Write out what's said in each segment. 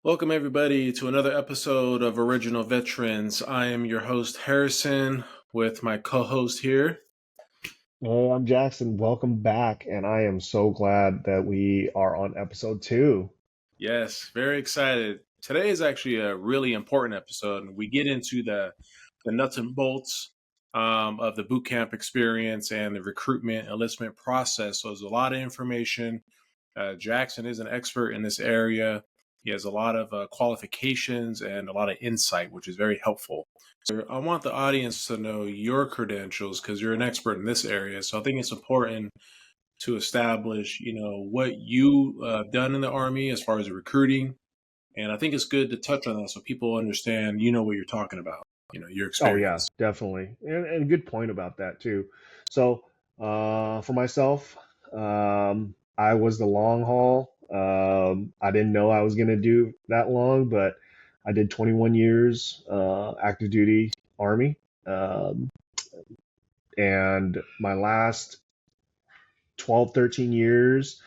Welcome, everybody, to another episode of Original Veterans. I am your host, Harrison, with my co host here. Hey, I'm Jackson. Welcome back, and I am so glad that we are on episode 2. Yes, very excited. Today is actually a really important episode, and we get into the nuts and bolts of the boot camp experience and the recruitment enlistment process. So, there's a lot of information. Jackson is an expert in this area. He has a lot of qualifications and a lot of insight, which is very helpful. So I want the audience to know your credentials because you're an expert in this area. So I think it's important to establish, what you done in the Army as far as recruiting. And I think it's good to touch on that so people understand, what you're talking about, your Oh, yeah, experience. definitely. And good point about that, too. So, for myself, I was the long haul. I didn't know I was going to do that long, but I did 21 years active duty Army. Um, and my last 12, 13 years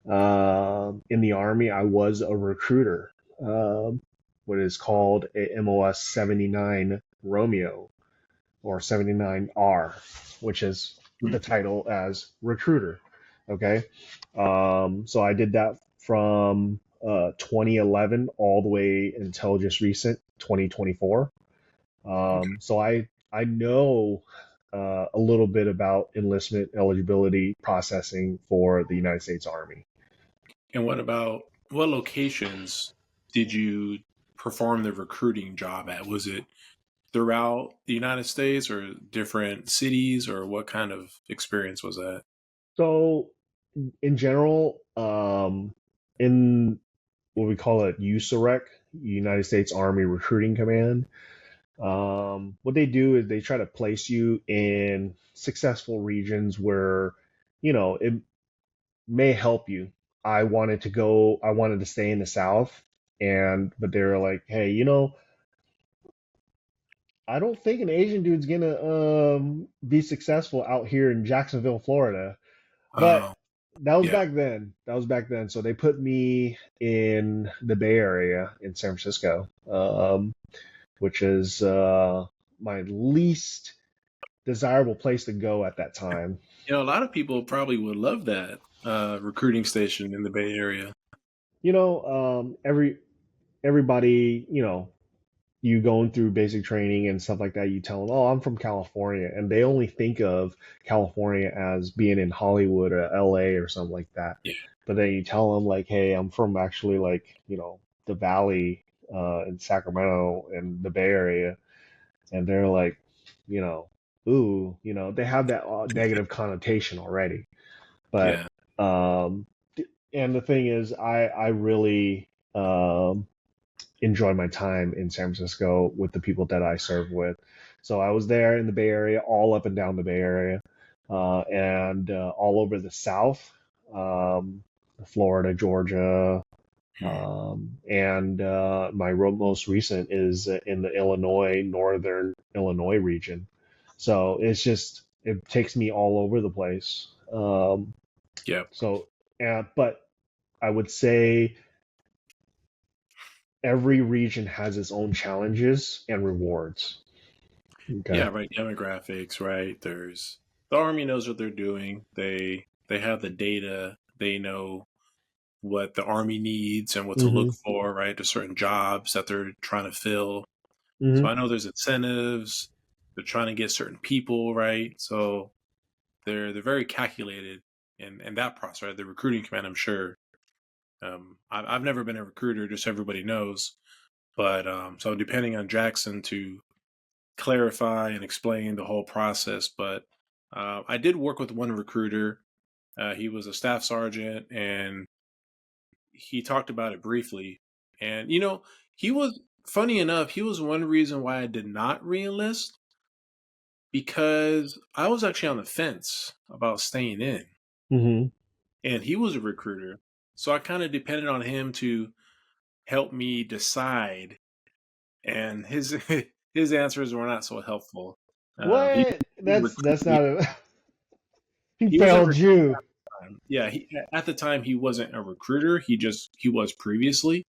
in the Army, I was a recruiter, what is called a MOS 79 Romeo or 79R, which is the title as recruiter. Okay. So I did that from 2011 all the way until just recent 2024. So I know a little bit about enlistment eligibility processing for the United States Army. And what locations did you perform the recruiting job at? Was it throughout the United States or different cities, or what kind of experience was that? So, in general, in what we call it USAREC, United States Army Recruiting Command, what they do is they try to place you in successful regions where, it may help you. I wanted to stay in the South, but they were like, hey, I don't think an Asian dude's gonna be successful out here in Jacksonville, Florida. But Oh, that was yeah. back then. That was back then. So they put me in the Bay Area in San Francisco, which is my least desirable place to go at that time. A lot of people probably would love that recruiting station in the Bay Area. Everybody, you going through basic training and stuff like that, you tell them, "Oh, I'm from California," and they only think of California as being in Hollywood or LA or something like that. Yeah. But then you tell them like, "Hey, I'm from actually like the Valley in Sacramento and the Bay Area," and they're like, you know, ooh, they have that negative connotation already. But Yeah. um, and the thing is, I really enjoy my time in San Francisco with the people that I serve with. So I was there in the Bay Area, all up and down the Bay Area, and all over the South, Florida, Georgia, and my most recent is in the northern Illinois region. So it takes me all over the place. Yeah. So, but I would say every region has its own challenges and rewards. Okay. Yeah, right. Demographics, right? There's the Army knows what they're doing. They have the data. They know what the Army needs and what to look Mm-hmm. for, right? There's certain jobs that they're trying to fill. So Mm-hmm. I know there's incentives. They're trying to get certain people, right? So they're very calculated in that process, right? The recruiting command, I'm sure. I've never been a recruiter, just so everybody knows. But so depending on Jackson to clarify and explain the whole process. But I did work with one recruiter. He was a staff sergeant, and he talked about it briefly. And he was funny enough. He was one reason why I did not reenlist because I was actually on the fence about staying in, Mm-hmm. and he was a recruiter, so I kind of depended on him to help me decide. And his his answers were not so helpful. He What? That's recruited. not a. He He was a failed recruiter you. at the time. Yeah, at the time he wasn't a recruiter. He was previously.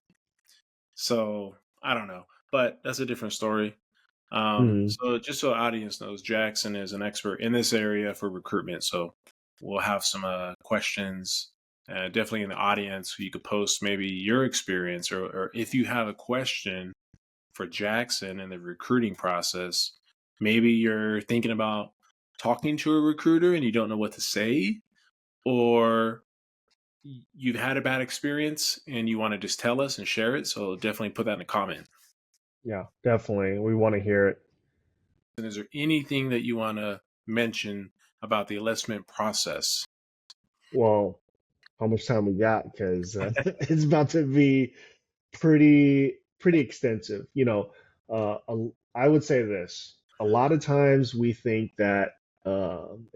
So I don't know, but that's a different story. Hmm. So just so the audience knows, Jackson is an expert in this area for recruitment. So we'll have some questions, definitely in the audience. You could post maybe your experience, or if you have a question for Jackson in the recruiting process. Maybe you're thinking about talking to a recruiter and you don't know what to say, or you've had a bad experience and you want to just tell us and share it. So definitely put that in a comment. Yeah, definitely. We want to hear it. And is there anything that you want to mention about the enlistment process? Well, how much time we got? Because it's about to be pretty extensive. I would say this. A lot of times we think that,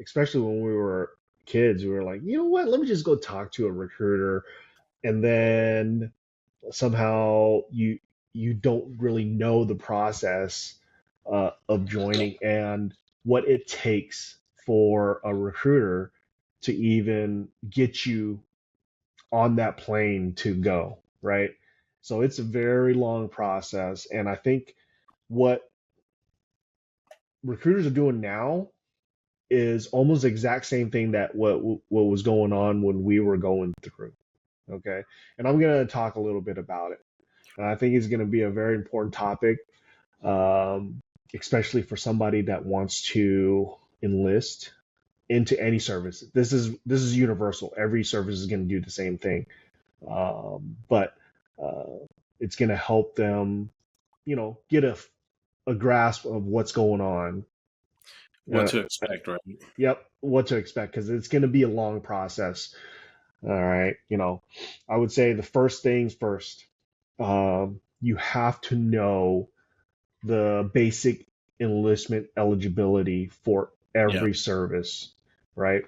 especially when we were kids, we were like, you know what? Let me just go talk to a recruiter, and then somehow you don't really know the process of joining and what it takes for a recruiter to even get you on that plane to go, right? So it's a very long process. And I think what recruiters are doing now is almost the exact same thing that what was going on when we were going through. Okay. And I'm going to talk a little bit about it. And I think it's going to be a very important topic, um, especially for somebody that wants to enlist into any service. This is universal. Every service is going to do the same thing. But it's going to help them, get a grasp of what's going on. What Uh, to expect, right? yep, what to expect because it's going to be a long process. All right, I would say the first things first. You have to know the basic enlistment eligibility for Yeah. every service, right?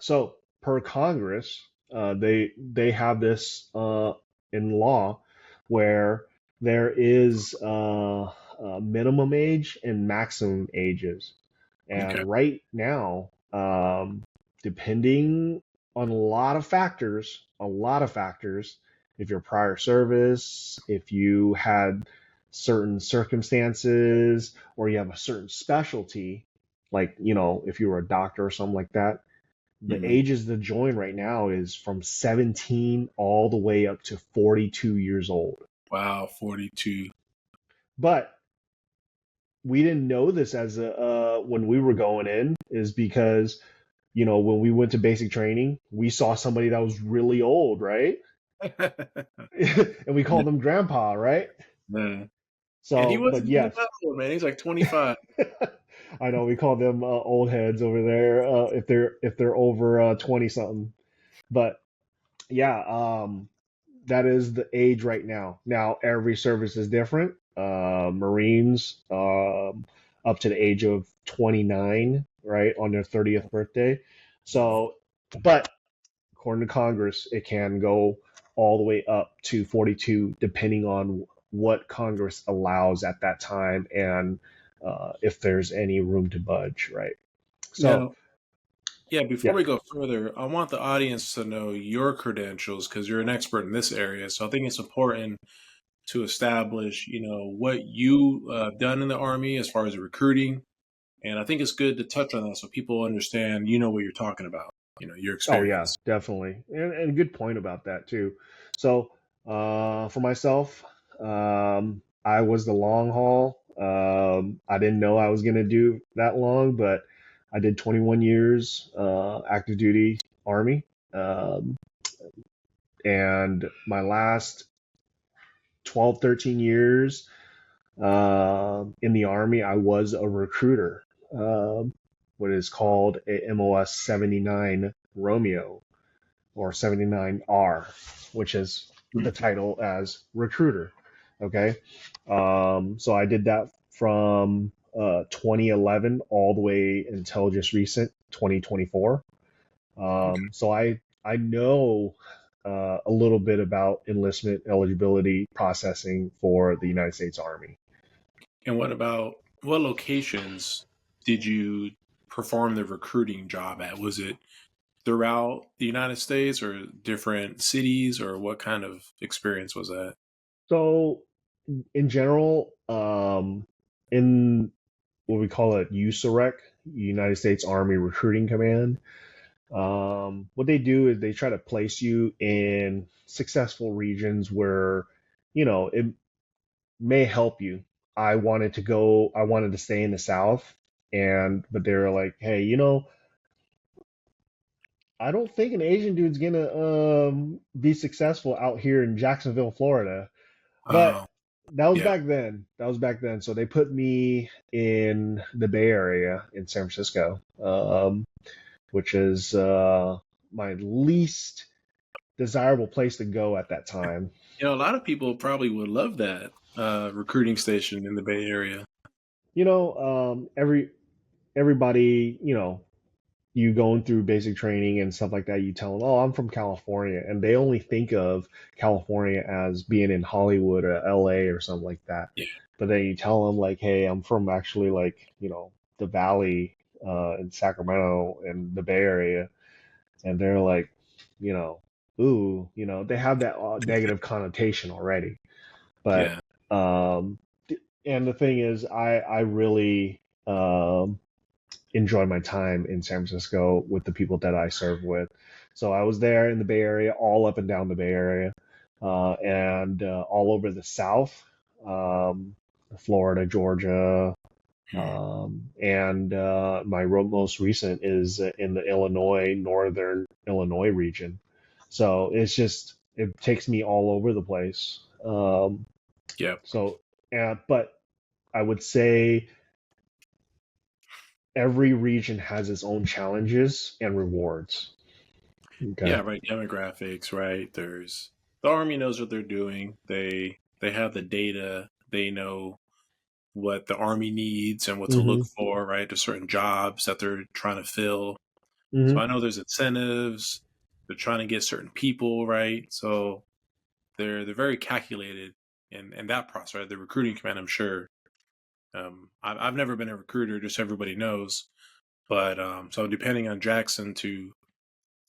So per Congress, they have this in law where there is a minimum age and maximum ages, Okay. and right now, depending on a lot of factors, if your prior service, if you had certain circumstances, or you have a certain specialty, like if you were a doctor or something like that, the Hmm. ages to join right now is from 17 all the way up to 42 years old. Wow, 42. But we didn't know this when we were going in, is because when we went to basic training, we saw somebody that was really old, right? And we Yeah. called them grandpa, right? Yeah. And he So, but wasn't even yes, that old, man. He's like 25. I know we call them old heads over there, if they're over 20 something. But yeah, that is the age right now. Now every service is different. Marines, up to the age of 29, right, on their 30th birthday. So, but according to Congress, it can go all the way up to 42, depending on what Congress allows at that time, and if there's any room to budge, right? So, Now, yeah, before yeah. we go further, I want the audience to know your credentials because you're an expert in this area. So I think it's important to establish, what you done in the Army as far as recruiting. And I think it's good to touch on that so people understand, what you're talking about, your Oh yeah, experience. definitely, and a good point about that too. So, for myself, I was the long haul. I didn't know I was gonna do that long, but I did 21 years active duty Army, um, and my last 12, 13 years in the Army, I was a recruiter. What is called a MOS 79 Romeo, or 79R, which is the Mhm. title as recruiter. Okay. So I did that from 2011 all the way until just recent 2024. Okay. So I know a little bit about enlistment eligibility processing for the United States Army. And what locations did you perform the recruiting job at? Was it throughout the United States or different cities, or what kind of experience was that? So in general, in what we call it USAREC, United States Army Recruiting Command, what they do is they try to place you in successful regions where, it may help you. I wanted to stay in the South, but they were like, hey, I don't think an Asian dude's gonna be successful out here in Jacksonville, Florida. But Oh, that was yeah. back then. That was back then. So they put me in the Bay Area in San Francisco, which is my least desirable place to go at that time. A lot of people probably would love that recruiting station in the Bay Area. Everybody, you going through basic training and stuff like that, you tell them, "Oh, I'm from California," and they only think of California as being in Hollywood or LA or something like that. Yeah, But then you tell them like, "Hey, I'm from actually like the Valley in Sacramento and the Bay Area," and they're like, you know, ooh, they have that negative connotation already. But yeah, um, and the thing is, I really enjoy my time in San Francisco with the people that I serve with. So I was there in the Bay Area, all up and down the Bay Area, and all over the South, um, Florida, Georgia, and my most recent is in the northern Illinois region. So it takes me all over the place. yeah, So, but I would say every region has its own challenges and rewards. Okay. yeah. Right. Demographics. Right. There's the army knows what they're doing. They have the data. They know what the army needs and what to look Mm-hmm. for. Right. There's certain jobs that they're trying to fill. So Mm-hmm. I know there's incentives. They're trying to get certain people. Right. So they're very calculated in that process. Right. The recruiting command, I'm sure. I've never been a recruiter, just so everybody knows. But so depending on Jackson to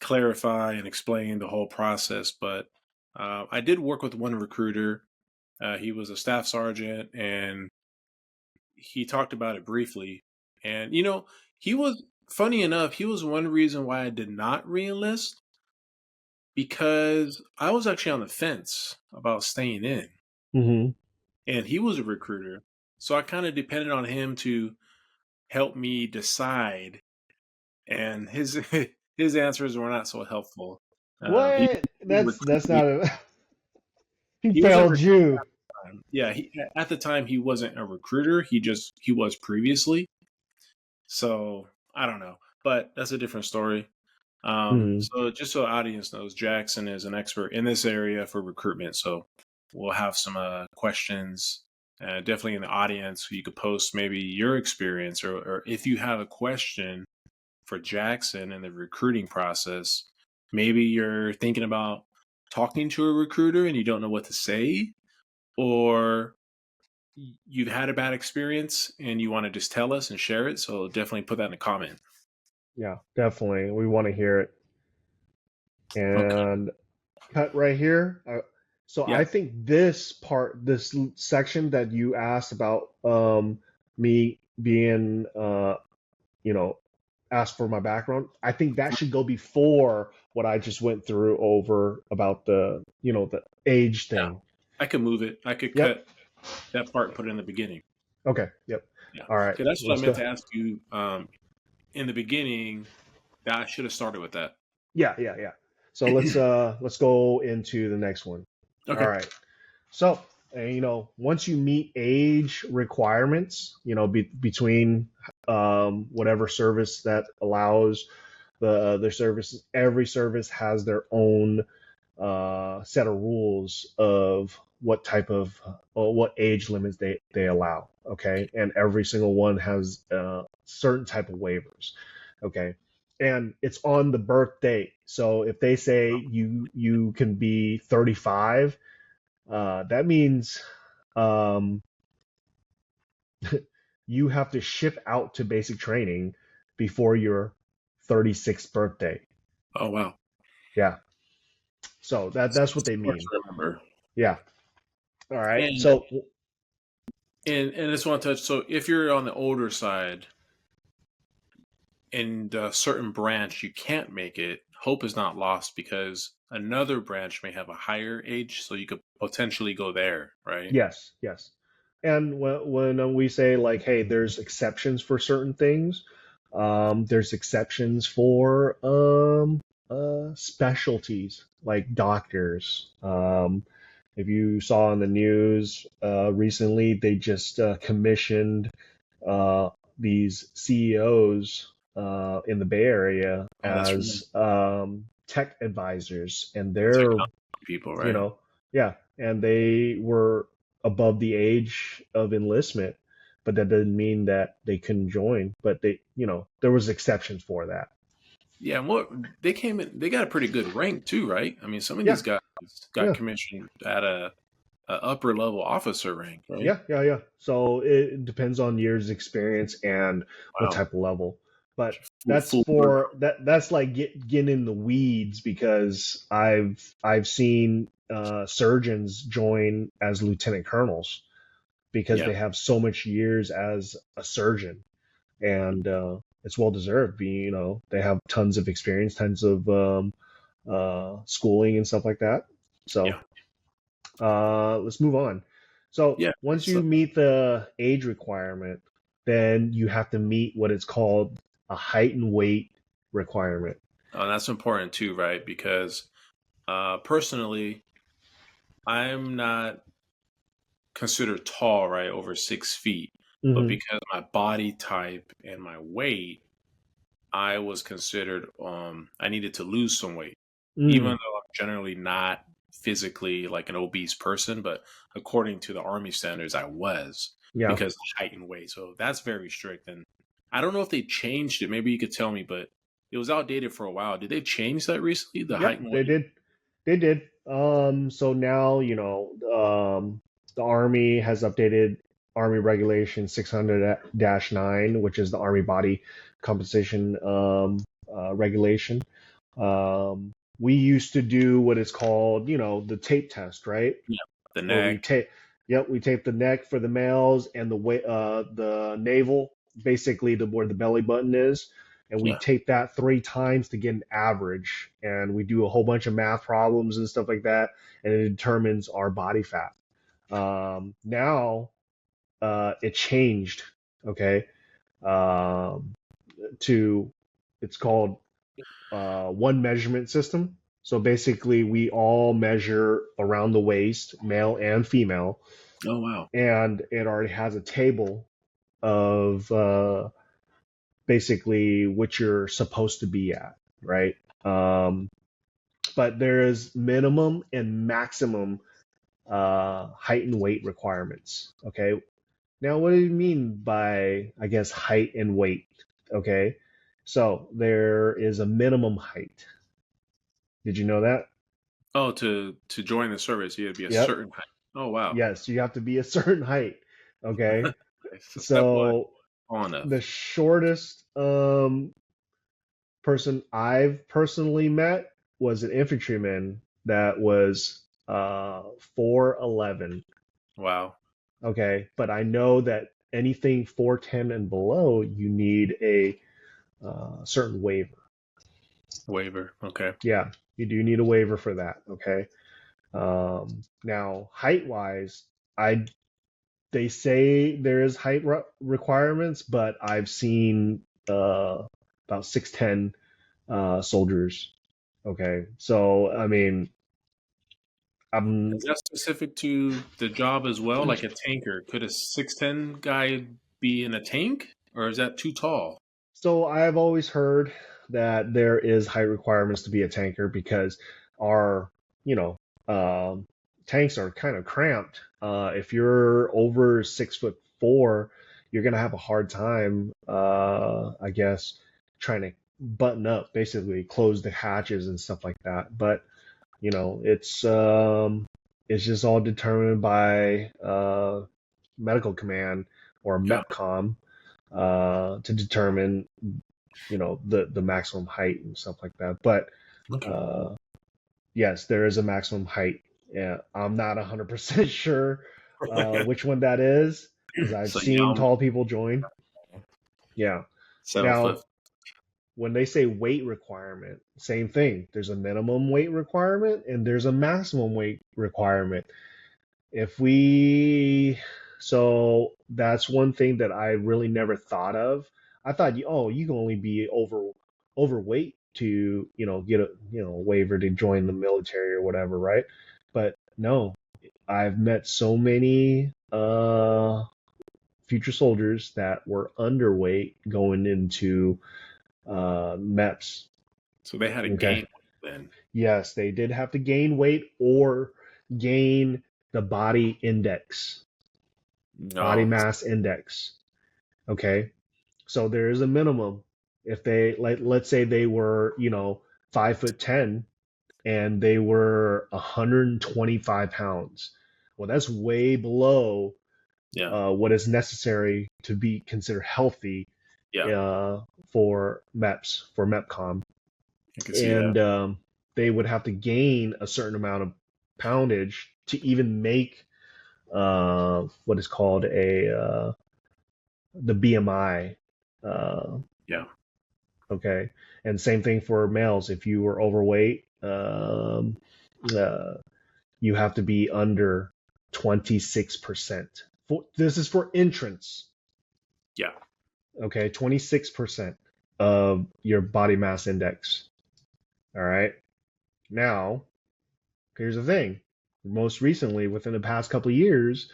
clarify and explain the whole process. But I did work with one recruiter. He was a staff sergeant, and he talked about it briefly. And he was funny enough. He was one reason why I did not reenlist because I was actually on the fence about staying in, Mm-hmm. and he was a recruiter, so I kind of depended on him to help me decide. And his his answers were not so helpful. He What? That's recruited me. not a. He He was a failed recruiter you. at the time. Yeah, at the time he wasn't a recruiter. He was previously. So I don't know, but that's a different story. Mm-hmm. So just so the audience knows, Jackson is an expert in this area for recruitment. So we'll have some questions, definitely in the audience. You could post maybe your experience, or if you have a question for Jackson in the recruiting process. Maybe you're thinking about talking to a recruiter and you don't know what to say, or you've had a bad experience and you want to just tell us and share it. So definitely put that in a comment. Yeah, definitely. We want to hear it. Okay. And cut right here. So I Yeah. think this section that you asked about me being, you know, asked for my background, I think that should go before what I just went through over about the age Yeah. thing. I could move it. I could Yep. cut that part and put it in the beginning. Okay. Yep. Yeah. All right. Because that's what I Let's meant go. to ask you in the beginning. That I should have started with that. Yeah. Yeah. Yeah. So let's go into the next one. All Okay. right. So, once you meet age requirements, between whatever service that allows their services, every service has their own set of rules of what type of or what age limits they allow. Okay, and every single one has certain type of waivers. Okay, and it's on the birth date. So if they say you can be 35, that means um, you have to ship out to basic training before your 36th birthday. Oh wow. Yeah. So that's what That's they important mean. to remember. Yeah. All right. And So and I just want to touch. So if you're on the older side in a certain branch, you can't make it. Hope is not lost because another branch may have a higher age, so you could potentially go there, right? yes, yes. And when we say like, hey, there's exceptions for certain things, there's exceptions for specialties like doctors. If you saw in the news recently, they just commissioned uh, these CEOs in the Bay Area Oh, that's from as tech advisors, and the they're, technology people, you right? know, yeah, and they were above the age of enlistment, but that doesn't mean that they couldn't join. But they, there was exceptions for that. Yeah, and what they came in, they got a pretty good rank too, right? I mean, some of Yeah, these guys got yeah. commissioned at a upper level officer rank, right? Yeah, yeah, yeah. So it depends on years experience and what Wow, type of level. But full, that's full board. for that's like getting in the weeds because I've seen surgeons join as lieutenant colonels because Yeah, they have so much years as a surgeon, and it's well deserved. Being, they have tons of experience, tons of schooling and stuff like that. So yeah, let's move on. So yeah. once So, you meet the age requirement, then you have to meet what is called a height and weight requirement. that's important too, right? Because personally, I'm not considered tall, right, over 6 feet, but Hmm. because of my body type and my weight, I was considered I needed to lose some weight, even Mm, though I'm generally not physically like an obese person, but according to the army standards, I was yeah. because of height and weight. So that's very strict. And I don't know if they changed it. Maybe you could tell me, but it was outdated for a while. Did they change that recently? The height Yep, and they weight? did. They did. So now, the Army has updated Army Regulation 600-9, which is the Army Body Composition regulation. We used to do what is called, the tape test, right? Yeah, the Where we neck. tape, yep, we tape the neck for the males and the navel, basically where the belly button is, and we Yeah. tape that 3 times to get an average, and we do a whole bunch of math problems and stuff like that, and it determines our body fat. Now it changed, okay, um, to it's called one measurement system. So basically, we all measure around the waist, male and female, Oh wow. and it already has a table of basically what you're supposed to be at, right? Um, but there is minimum and maximum height and weight requirements. Okay. Now, what do you mean by, I guess, height and weight? Okay. So there is a minimum height. Did you know that? Oh, to join the service, you had to be a Yep. certain height. Oh wow. Yes, you have to be a certain height. Okay. So step one, So tall enough. the shortest person I've personally met was an infantryman that was 4'11". Wow. Okay. But I know that anything 4'10" and below, you need a certain waiver. Waiver. Okay. Yeah, you do need a waiver for that. Okay. Now, height wise, I they say there is height requirements, but I've seen about 6'10" soldiers. Okay, so I mean, I'm Is that specific to the job as well? Like a tanker, could a 6'10" guy be in a tank, or is that too tall? so I've always heard that there is height requirements to be a tanker because our, you know, tanks are kind of cramped. If you're over 6'4", you're gonna have a hard time, I guess, trying to button up, basically close the hatches and stuff like that. But it's just all determined by medical command or Yeah. MEPCOM to determine the maximum height and stuff like that. But Okay. yes, there is a maximum height, Yeah, I'm not 100% sure Yeah. which one that is because I've So seen young, tall people join. Yeah. 7 foot. Now, when they say weight requirement, same thing. There's a minimum weight requirement and there's a maximum weight requirement. If we, so that's one thing that I really never thought of. I thought, oh, you can only be overweight to, get a, waiver to join the military or whatever, right? But no, I've met so many future soldiers that were underweight going into MEPS. So they had a Okay. game then. Yes, they did have to gain weight or gain the body No. mass index. Okay. So there is a minimum. If they, like, let's say they were, 5'10" and they were 125 pounds. Well, that's way below Yeah. what is necessary to be considered healthy Yeah. uh, for MEPS, for MEPCOM. I can see that. And they would have to gain a certain amount of poundage to even make what is called the BMI. Uh, Yeah. okay, and same thing for males. If you were overweight, you have to be under 26%. This is for entrance. Yeah. Okay, 26% of your body mass index. All right. Now, here's the thing. Most recently, within the past couple of years,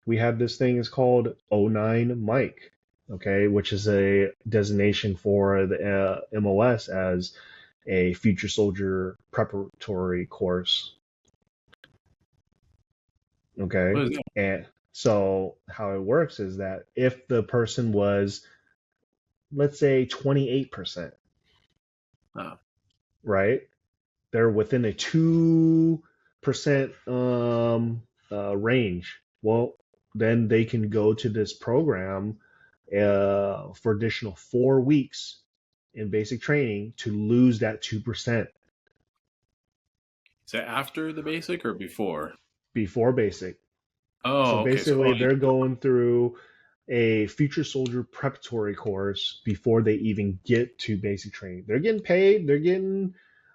we have this thing is called O9 Mike, okay, which is a designation for the MOS as a future soldier preparatory course. Okay. What is that? And so how it works is that if the person was, let's say, 28%, Oh, right? They're within a 2% range. Well, then they can go to this program for additional 4 weeks in basic training to lose that 2% is that after the basic or before? before basic. So Oh, okay. So basically, only. they're going through a future soldier preparatory course before they even get to basic training. They're getting paid, they're getting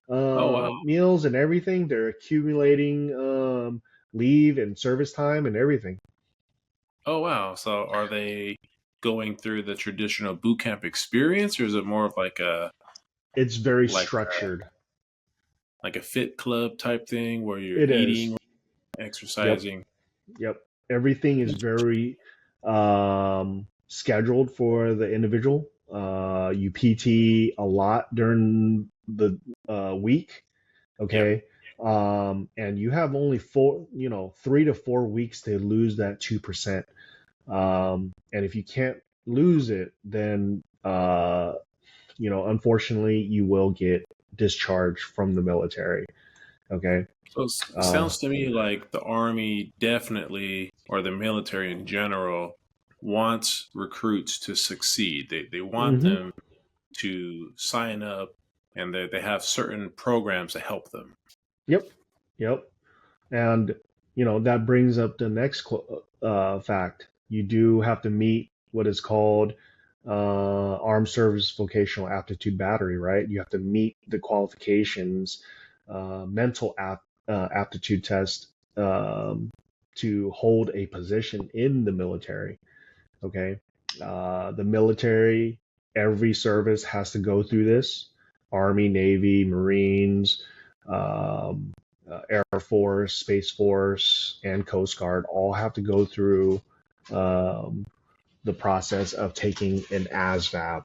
Oh, wow. meals and everything, they're accumulating leave and service time and everything. Oh, wow. So are they going through the traditional boot camp experience, or is it more of It's very like structured. like a fit club type thing where you're It is. eating, Yep. exercising? Yep. Everything is very scheduled for the individual. You PT a lot during the week. Yeah. Okay. And you have only 3 to 4 weeks to lose that 2%. And if you can't lose it, then, unfortunately, you will get discharged from the military. Okay. So it Uh, sounds to me like the Army definitely, or the military in general, wants recruits to succeed. They want hmm them to sign up, and they have certain programs to help them. Yep. Yep. And, that brings up the next fact. You do have to meet what is called Armed Service Vocational Aptitude Battery, right? You have to meet the qualifications, mental aptitude test to hold a position in the military. Okay. The military, every service has to go through this. Army, Navy, Marines, um, Air Force, Space Force, and Coast Guard all have to go through um, the process of taking an ASVAB.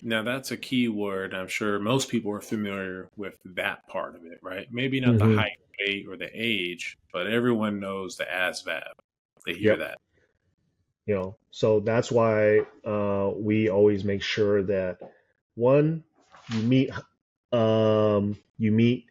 Now that's a key word. I'm sure most people are familiar with that part of it, right? Maybe not the hmm height, weight, or the age, but everyone knows the ASVAB. They hear Yep. that. So that's why we always make sure that one, you meet, you meet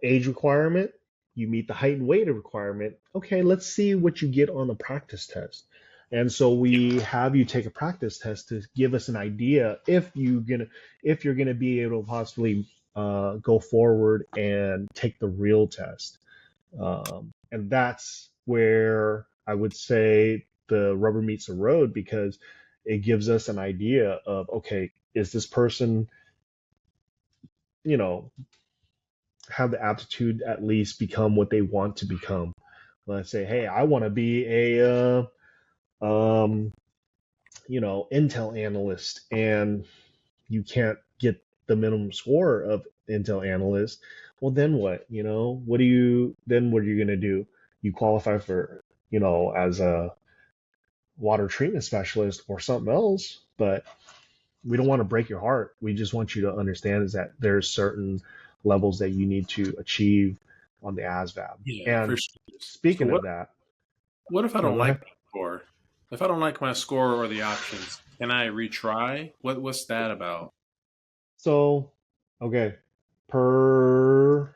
age requirement, you meet the height and weight requirement. Okay, let's see what you get on the practice test. And so we have you take a practice test to give us an idea if you're gonna be able to possibly go forward and take the real test. And that's where I would say the rubber meets the road, because it gives us an idea of, okay, is this person, you know, have the aptitude at least become what they want to become. Let's say, hey, I want to be um, Intel analyst, and you can't get the minimum score of Intel analyst. Well, then what? What are you going to do? You qualify for, as a water treatment specialist or something else, but we don't want to break your heart. We just want you to understand is that there's certain levels that you need to achieve on the ASVAB. Yeah, for And sure. So speaking of that, what if I no, don't go like ahead. my score? If I don't like my score or the options, can I retry? What's that about? So, okay, per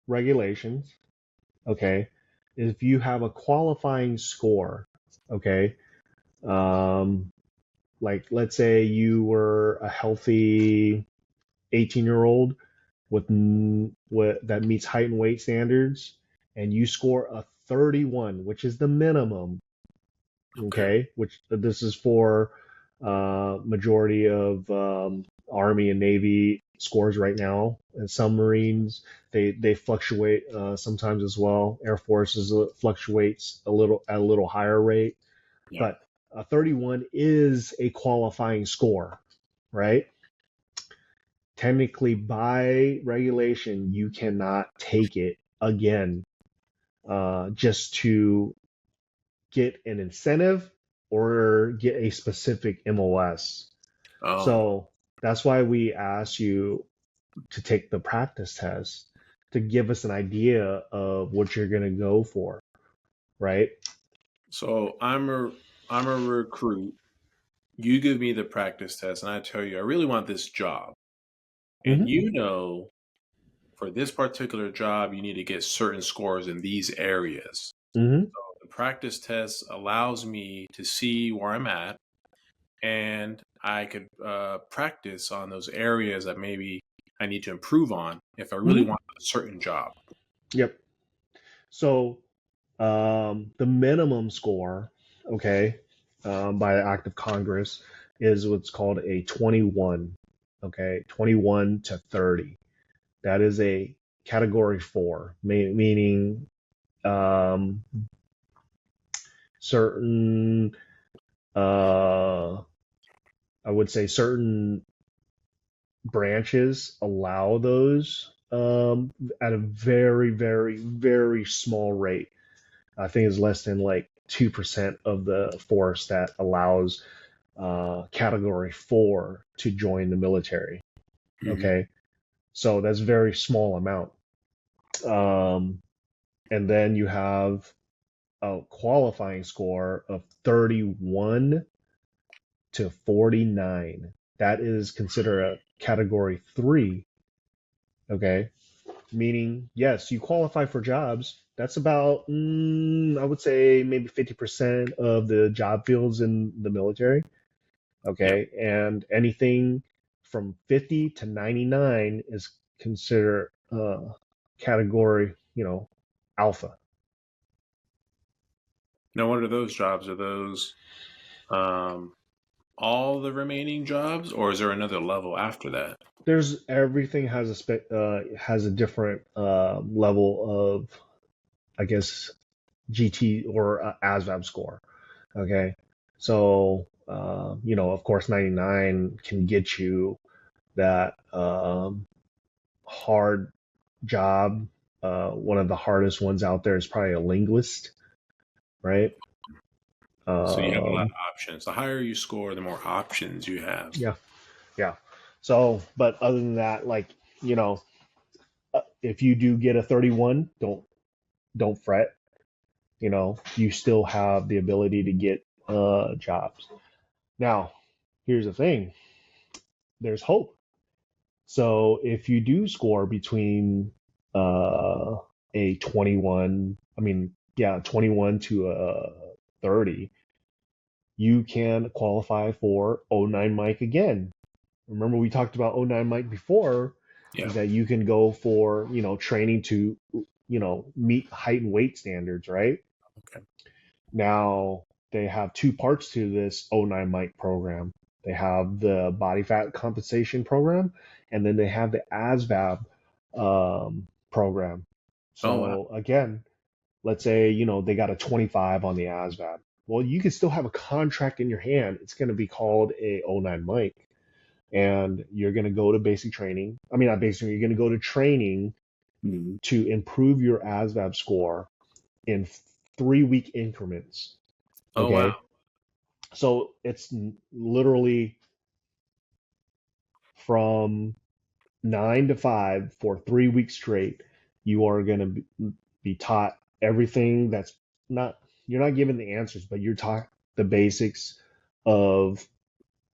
regulations, okay, if you have a qualifying score, okay, um, like let's say you were a healthy 18-year-old with that meets height and weight standards, and you score a 31, which is the minimum. Okay. Okay, which this is for majority of Army and Navy scores right now, and some Marines they fluctuate sometimes as well. Air Forces fluctuates a little higher rate, Yeah. but a 31 is a qualifying score, right? Technically, by regulation, you cannot take it again just to get an incentive or get a specific MOS. Oh, So that's why we ask you to take the practice test to give us an idea of what you're going to go for, right? so I'm a recruit. You give me the practice test, and I tell you I really want this job, and Mm-hmm. you know for this particular job you need to get certain scores in these areas. Mm-hmm. The practice test allows me to see where I'm at, and I could practice on those areas that maybe I need to improve on if I really Mm-hmm. want a certain job. Yep. So the minimum score, okay, by the act of Congress is what's called a 21, okay, 21 to 30. That is a category four, meaning um, certain, I would say certain branches allow those at a very, very, very small rate. I think it's less than like 2% of the force that allows category four to join the military. Hmm. Okay. So that's a very small amount. Um, and then you have a qualifying score of 31 to 49. That is considered a category three. Okay. Meaning, yes, you qualify for jobs. That's about, I would say, maybe 50% of the job fields in the military. Yeah. Okay. And anything from 50 to 99 is considered category, alpha. Now, what are those jobs? Are those um, all the remaining jobs, or is there another level after that? There's everything has a different level of, I guess, GT or ASVAB score. Okay, so of course, 99 can get you that hard job. One of the hardest ones out there is probably a linguist, right? So you have a lot Um, of options. The higher you score, the more options you have. yeah, yeah. So, but other than that, like, if you do get a 31, don't fret. You still have the ability to get jobs. Now, here's the thing: there's hope. So if you do score between a 21, I mean, yeah, 21 to a 30, you can qualify for O9 Mike again. Remember we talked about O9 Mike before, Yeah. is that you can go for, training to meet height and weight standards, right? Okay. Now they have two parts to this O9 Mike program. They have the body fat compensation program, and then they have the ASVAB program. Oh wow. So again, let's say they got a 25 on the ASVAB. Well, you can still have a contract in your hand. It's going to be called a O9 Mike, and you're going to go to basic training. I mean, not basic. You're going to go to training Mhm. to improve your ASVAB score in 3-week increments. Oh wow. Okay, so it's literally from 9 to 5 for 3 weeks straight. You are going to be taught everything that's not, you're not given the answers, but you're taught the basics of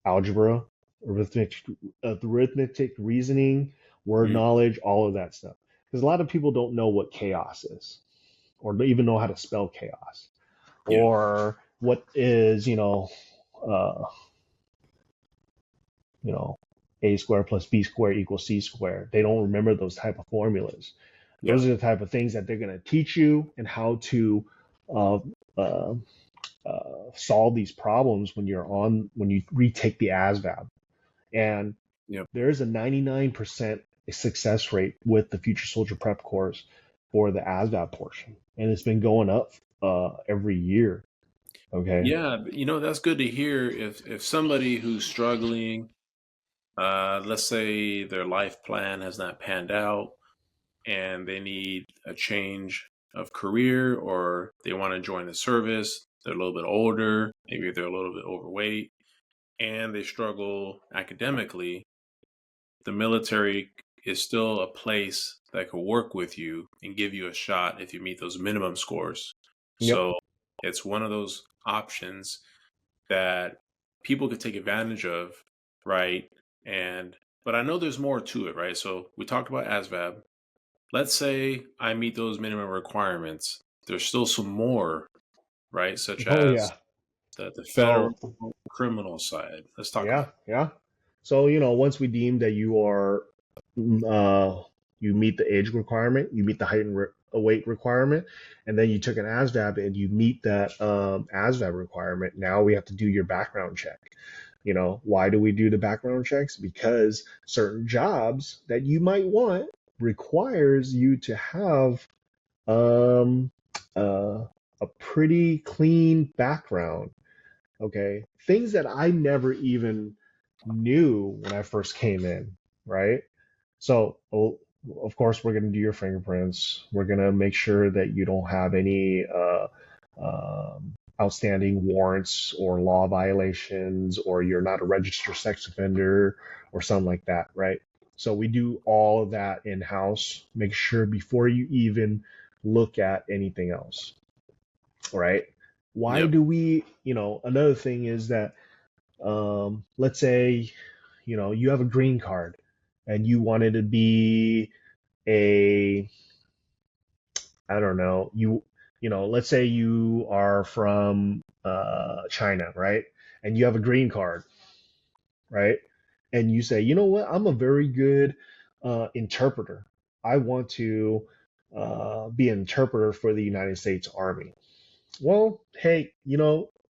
algebra, arithmetic reasoning, word Mhm. knowledge, all of that stuff. Because a lot of people don't know what chaos is, or don't even know how to spell chaos, Yeah. or what is, uh, you know, a squared plus b squared equals c squared. They don't remember those type of formulas. Yeah. Those are the type of things that they're going to teach you and how to uh, uh, solve these problems when you retake the ASVAB. And Yep. there's a 99% success rate with the Future Soldier Prep course for the ASVAB portion, and it's been going up every year. Okay. Yeah, that's good to hear. If somebody who's struggling, let's say their life plan has not panned out and they need a change of career or they want to join the service, they're a little bit older, maybe they're a little bit overweight, and they struggle academically, the military is still a place that could work with you and give you a shot if you meet those minimum scores. Yep. So it's one of those options that people could take advantage of, right? And but I know there's more to it, right? So we talked about ASVAB. Let's say I meet those minimum requirements. There's still some more, right? Such Oh as yeah. the federal So criminal side. Let's talk about yeah, yeah. So once we deem that uh, you meet the age requirement, you meet the height and weight requirement, and then you took an ASVAB and you meet that ASVAB requirement. Now we have to do your background check. Why do we do the background checks? Because certain jobs that you might want requires you to have um, uh, a pretty clean background. Okay. Things that I never even knew when I first came in, right? So, of course, we're going to do your fingerprints. We're going to make sure that you don't have any outstanding warrants or law violations, or you're not a registered sex offender or something like that, right? So, we do all of that in house. Make sure before you even look at anything else, right? Why yep, do we, another thing is that, let's say, you have a green card and you wanted to be a, I don't know, let's say you are from China, right? And you have a green card, right? And you say, you know what, I'm a very good interpreter. I want to be an interpreter for the United States Army. Well, hey,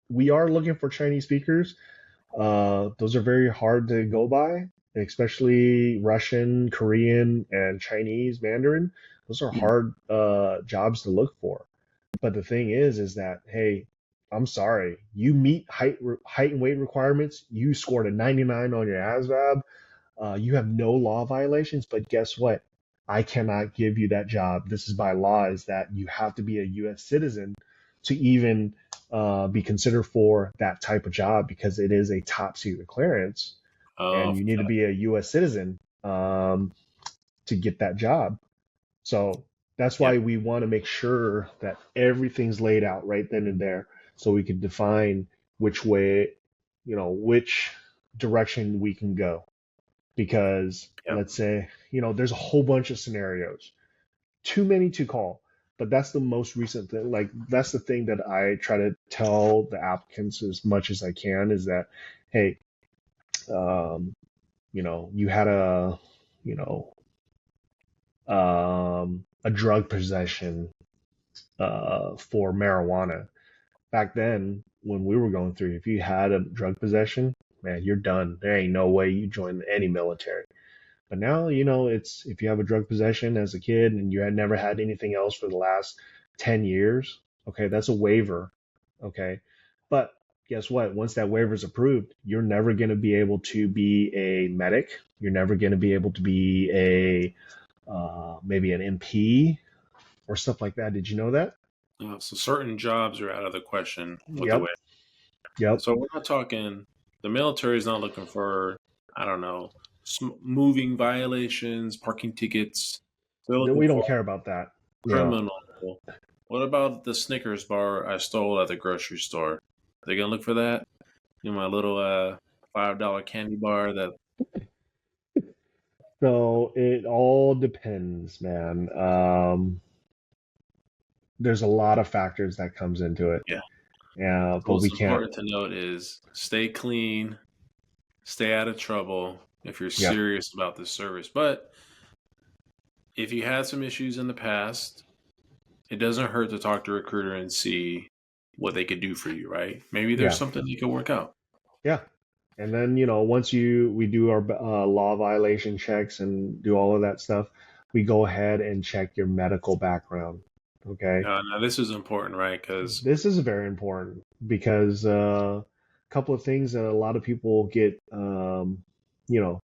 we are looking for Chinese speakers. Those are very hard to go by, especially Russian, Korean, and Chinese Mandarin. Those are mm, hard jobs to look for. But the thing is that hey, I'm sorry, you meet height and weight requirements. You scored a 99 on your ASVAB. You have no law violations, but guess what? I cannot give you that job. This is by law, is that you have to be a U.S. citizen to even be considered for that type of job because it is a top secret clearance, uh, and you need to be a U.S. citizen to get that job. So that's yep, why we want to make sure that everything's laid out right then and there, so we can define which way, which direction we can go. Because yep. let's say, there's a whole bunch of scenarios, too many to call. But that's the most recent thing. Like, that's the thing that I try to tell the applicants as much as I can, is that, hey, you had a, you know, a drug possession for marijuana. Back then, when we were going through, if you had a drug possession, man, you're done. There ain't no way you join any military. But now, it's if you have a drug possession as a kid and you had never had anything else for the last 10 years, okay, that's a waiver. Okay. But guess what? Once that waiver is approved, you're never going to be able to be a medic. You're never going to be able to be maybe an MP or stuff like that. Did you know that? So certain jobs are out of the question with the Yep. way. Yep. So we're not talking. The military is not looking for, I don't know, moving violations, parking tickets. They're looking We don't for care about that. Yeah. criminal. What about the Snickers bar I stole at the grocery store? They gonna look for that? My little $5 candy bar that. So it all depends, man. There's a lot of factors that comes into it. Yeah. Yeah, but we Most can't. important to note is stay clean, stay out of trouble if you're Yep. serious about this service. But if you had some issues in the past, it doesn't hurt to talk to a recruiter and see what they could do for you, right? Maybe there's Yeah. something you could work out. Yeah. And then, once we do our law violation checks and do all of that stuff, we go ahead and check your medical background. Okay. Now this is important, right? Because This is very important because a couple of things that a lot of people get, you know,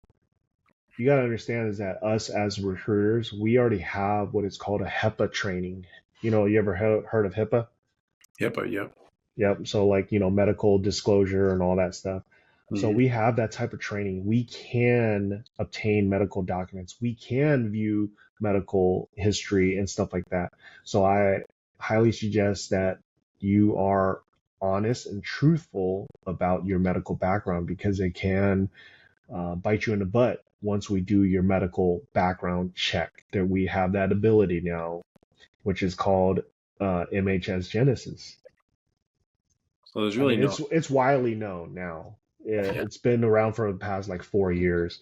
you got to understand is that us as recruiters, we already have what is called a HIPAA training. You ever heard of HIPAA? yep. Yep. So like, medical disclosure and all that stuff. So Hmm. we have that type of training. We can obtain medical documents. We can view medical history and stuff like that. So I highly suggest that you are honest and truthful about your medical background because it can bite you in the butt once we do your medical background check. That we have that ability now, which is called MHS Genesis. So there's I really mean, no. it's widely known now. Yeah. It's been around for the past like 4 years,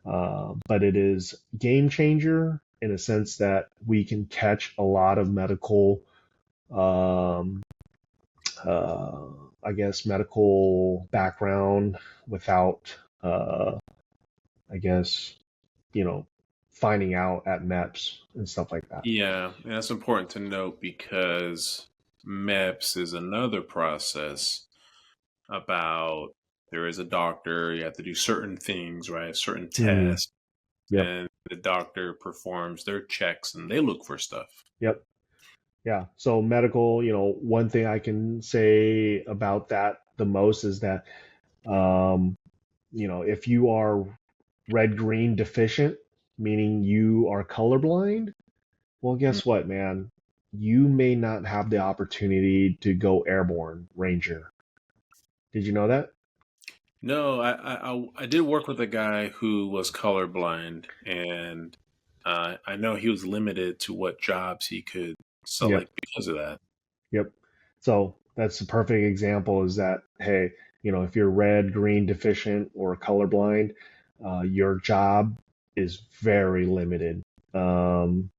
but it is game changer in a sense that we can catch a lot of medical, um, uh, I guess, medical background without, I guess, you know, finding out at MEPS and stuff like that. Yeah, and that's important to note because MEPS is another process about there is a doctor, you have to do certain things, right? Certain Mm, tests, yep, and the doctor performs their checks and they look for stuff. yep. Yeah. So medical, one thing I can say about that the most is that, um, if you are red green deficient, meaning you are colorblind, well, Mm. guess what, man? You may not have the opportunity to go airborne ranger. Did you know that? No, I did work with a guy who was colorblind, and I know he was limited to what jobs he could Yep. select because of that. Yep. So that's a perfect example is that, hey, if you're red, green deficient or colorblind, your job is very limited. Um,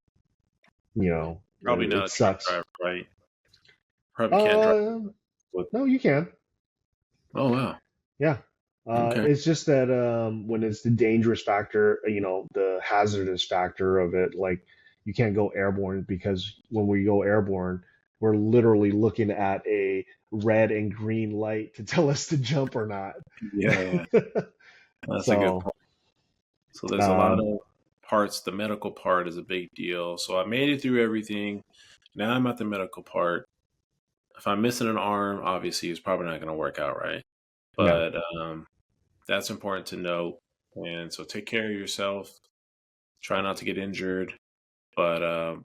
Probably it not a truck sucks. driver, right? Probably can't drive Uh, with. no, you can. Oh wow. Yeah. Okay. It's just that when it's the dangerous factor, the hazardous factor of it, like you can't go airborne because when we go airborne, we're literally looking at a red and green light to tell us to jump or not. Yeah, that's a good So, point. So there's a lot um, of parts. The medical part is a big deal. So I made it through everything. Now I'm at the medical part. If I'm missing an arm, obviously it's probably not going to work out right. no, But that's important to note. And so take care of yourself. Try not to get injured. But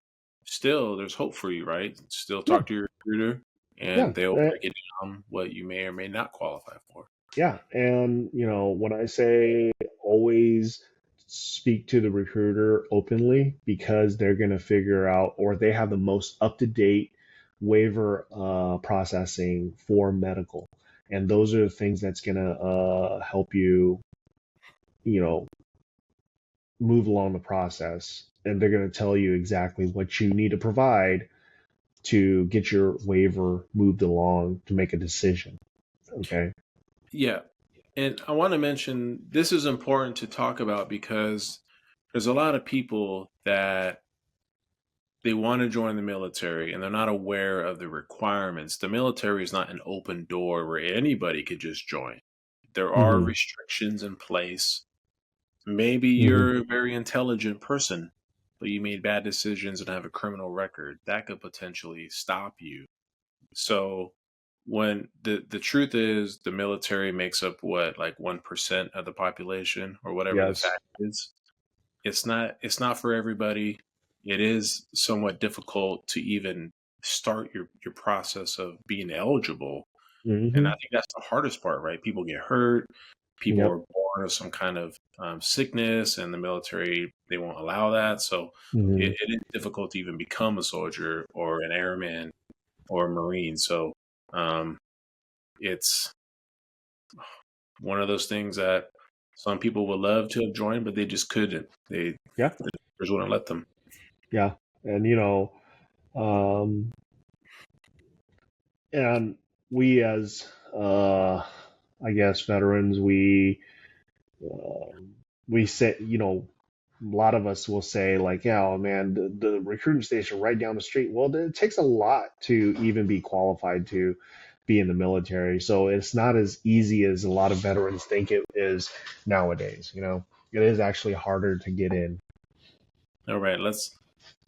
still, there's hope for you, right? Still yeah, talk to your recruiter, yeah, and they'll break it down what you may or may not qualify for. yeah. And, when I say always speak to the recruiter openly because they're going to figure out or they have the most up to date waiver processing for medical. And those are the things that's going to help you, you know, move along the process, and they're going to tell you exactly what you need to provide to get your waiver moved along to make a decision. Okay. Yeah. And I want to mention this is important to talk about because there's a lot of people that they want to join the military and they're not aware of the requirements. The military is not an open door where anybody could just join. There are Hmm. restrictions in place. Maybe Hmm. you're a very intelligent person, but you made bad decisions and have a criminal record. That could potentially stop you. So when the truth is the military makes up what, like 1% of the population or whatever the Yes. fact is. It's not for everybody. It is somewhat difficult to even start your process of being eligible. And I Hmm. think that's the hardest part, right? People get hurt. People Yep. are born with some kind of sickness, and the military, they won't allow that. So Hmm. it is difficult to even become a soldier or an airman or a marine. So um, it's one of those things that some people would love to have joined, but they just couldn't. Yeah. The doctors wouldn't let them. Yeah. And um, and we as I guess veterans, we say, a lot of us will say like, yeah, oh, man, the recruiting station right down the street. Well, it takes a lot to even be qualified to be in the military. So it's not as easy as a lot of veterans think it is nowadays. It is actually harder to get in. All right,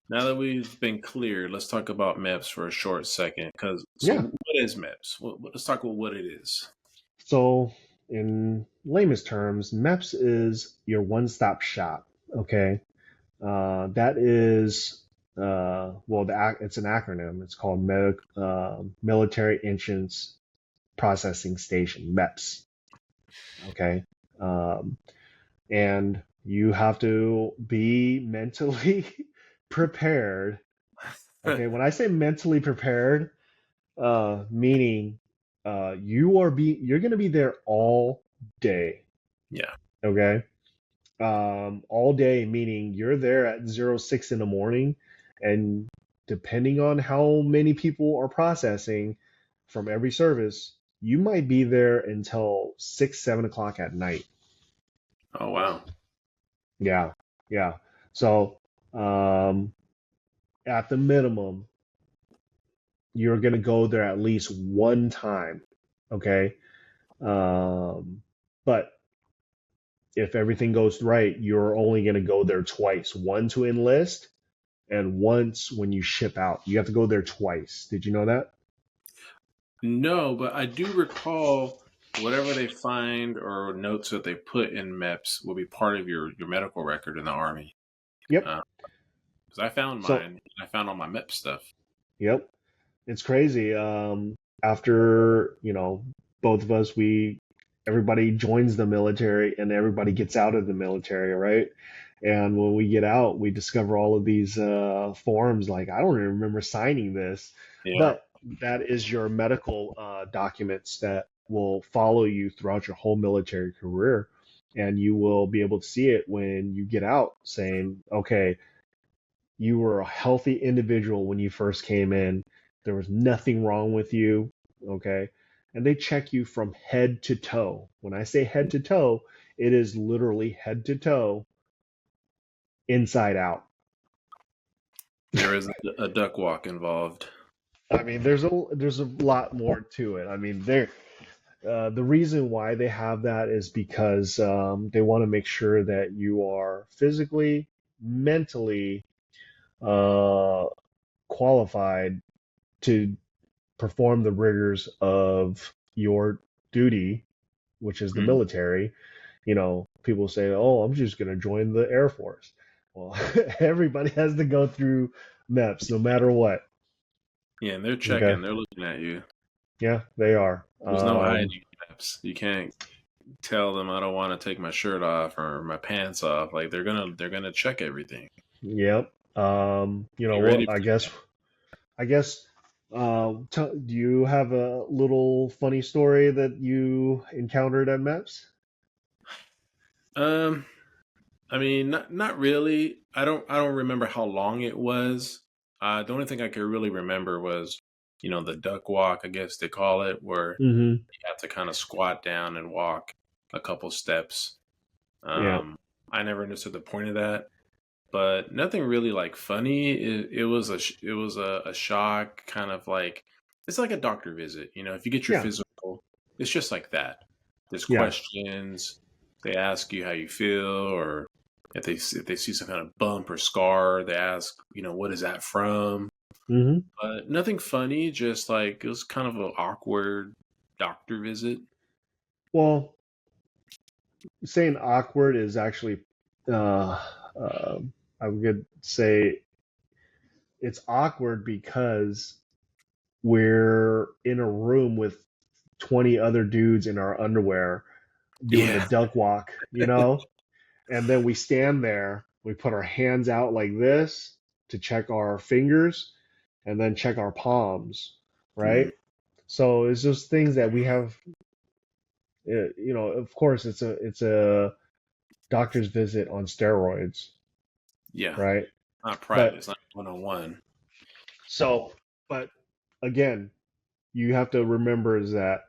now that we've been cleared, let's talk about MEPS for a short second. So Yeah. what is MEPS? Let's talk about what it is. So in layman's terms, MEPS is your one-stop shop. Okay. That is, well, it's an acronym. It's called Military Entrance Processing Station, MEPS. Okay. Um, and you have to be mentally prepared. Okay. When I say mentally prepared, meaning you're going to be there all day. Yeah. Okay. All day, meaning you're there at 06 in the morning, and depending on how many people are processing from every service, you might be there until 6, 7 o'clock at night. Oh wow. Yeah, yeah. So, um, at the minimum, you're gonna go there at least one time. Okay. But if everything goes right, you're only gonna go there twice. One to enlist, and once when you ship out. You have to go there twice. Did you know that? No, but I do recall whatever they find or notes that they put in MEPS will be part of your medical record in the Army. Yep. Because I found So, mine. I found all my MEPS stuff. yep. It's crazy. After, both of us, everybody joins the military and everybody gets out of the military, right? And when we get out, we discover all of these forms. Like, I don't even remember signing this, Yeah. but that is your medical documents that will follow you throughout your whole military career. And you will be able to see it when you get out, saying, okay, you were a healthy individual when you first came in. There was nothing wrong with you. Okay. And they check you from head to toe. When I say head to toe, it is literally head to toe, inside out. There is a duck walk involved. I mean, there's a lot more to it. I mean, the reason why they have that is because they want to make sure that you are physically, mentally uh, qualified to perform the rigors of your duty, which is the Mhm. military. People say, "Oh, I'm just going to join the Air Force." Well, everybody has to go through MEPS, no matter what. Yeah, and they're Okay, checking. They're looking at you. yeah, they are. There's no hiding MEPS. You can't tell them I don't want to take my shirt off or my pants off. Like they're gonna check everything. Yep. You know Be what? ready for I guess. Do you have a little funny story that you encountered at MEPS? that. I mean, not really. I don't remember how long it was. The only thing I could really remember was, the duck walk, I guess they call it, where Hmm. you have to kind of squat down and walk a couple steps. Yeah. Um, I never understood the point of that, but nothing really like funny. It was a shock, kind of like it's like a doctor visit. If you get your Yeah. physical, it's just like that. There's Yeah. questions. They ask you how you feel, or if they see some kind of bump or scar, they ask, what is that from? Hmm. But nothing funny. Just like it was kind of an awkward doctor visit. Well, saying awkward is actually, uh, uh, I would say it's awkward because we're in a room with 20 other dudes in our underwear doing the Yeah. duck walk, and then we stand there, we put our hands out like this to check our fingers and then check our palms, Mm, right? So it's just things that we have, of course it's a doctor's visit on steroids, yeah. right? Not private. But It's not 101. so, but again, you have to remember is that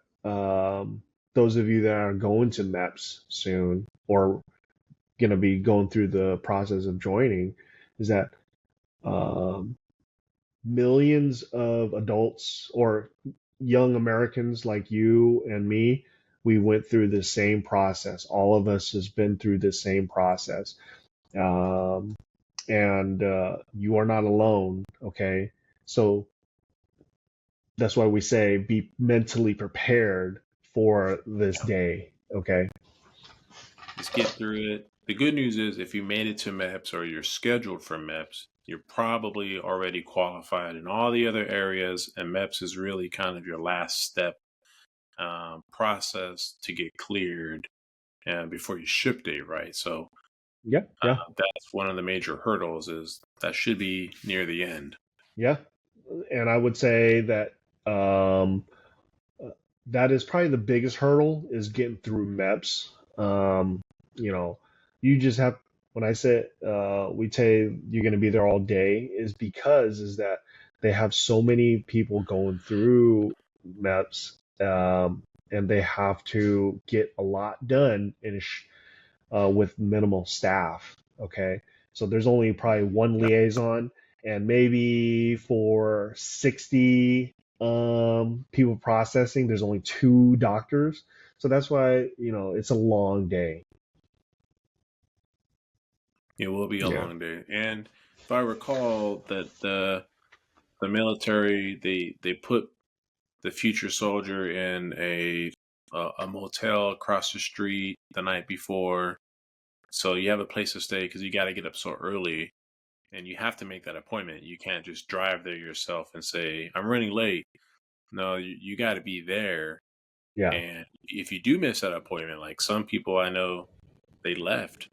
those of you that are going to MEPS soon or going to be going through the process of joining is that um, millions of adults or young Americans like you and me, we went through the same process. All of us has been through the same process. Um, and you are not alone. Okay. So that's why we say be mentally prepared for this day. Okay. Just get through it. The good news is if you made it to MEPS or you're scheduled for MEPS, you're probably already qualified in all the other areas, and MEPS is really kind of your last step process to get cleared before your ship date, right? So Yeah. Yeah. that's one of the major hurdles is that should be near the end. Yeah. And I would say that um, that is probably the biggest hurdle is getting through MEPS. You know, you just have when I say we say you're going to be there all day is because is that they have so many people going through MEPS, and they have to get a lot done with minimal staff. Okay, so there's only probably one liaison, and maybe for 60 people processing, there's only two doctors. So that's why it's a long day. It will be a Yeah. long day. And if I recall that the military they put the future soldier in a motel across the street the night before, so you have a place to stay because you got to get up so early, and you have to make that appointment. You can't just drive there yourself and say I'm running late. No, you got to be there. Yeah. And if you do miss that appointment, like some people I know, they left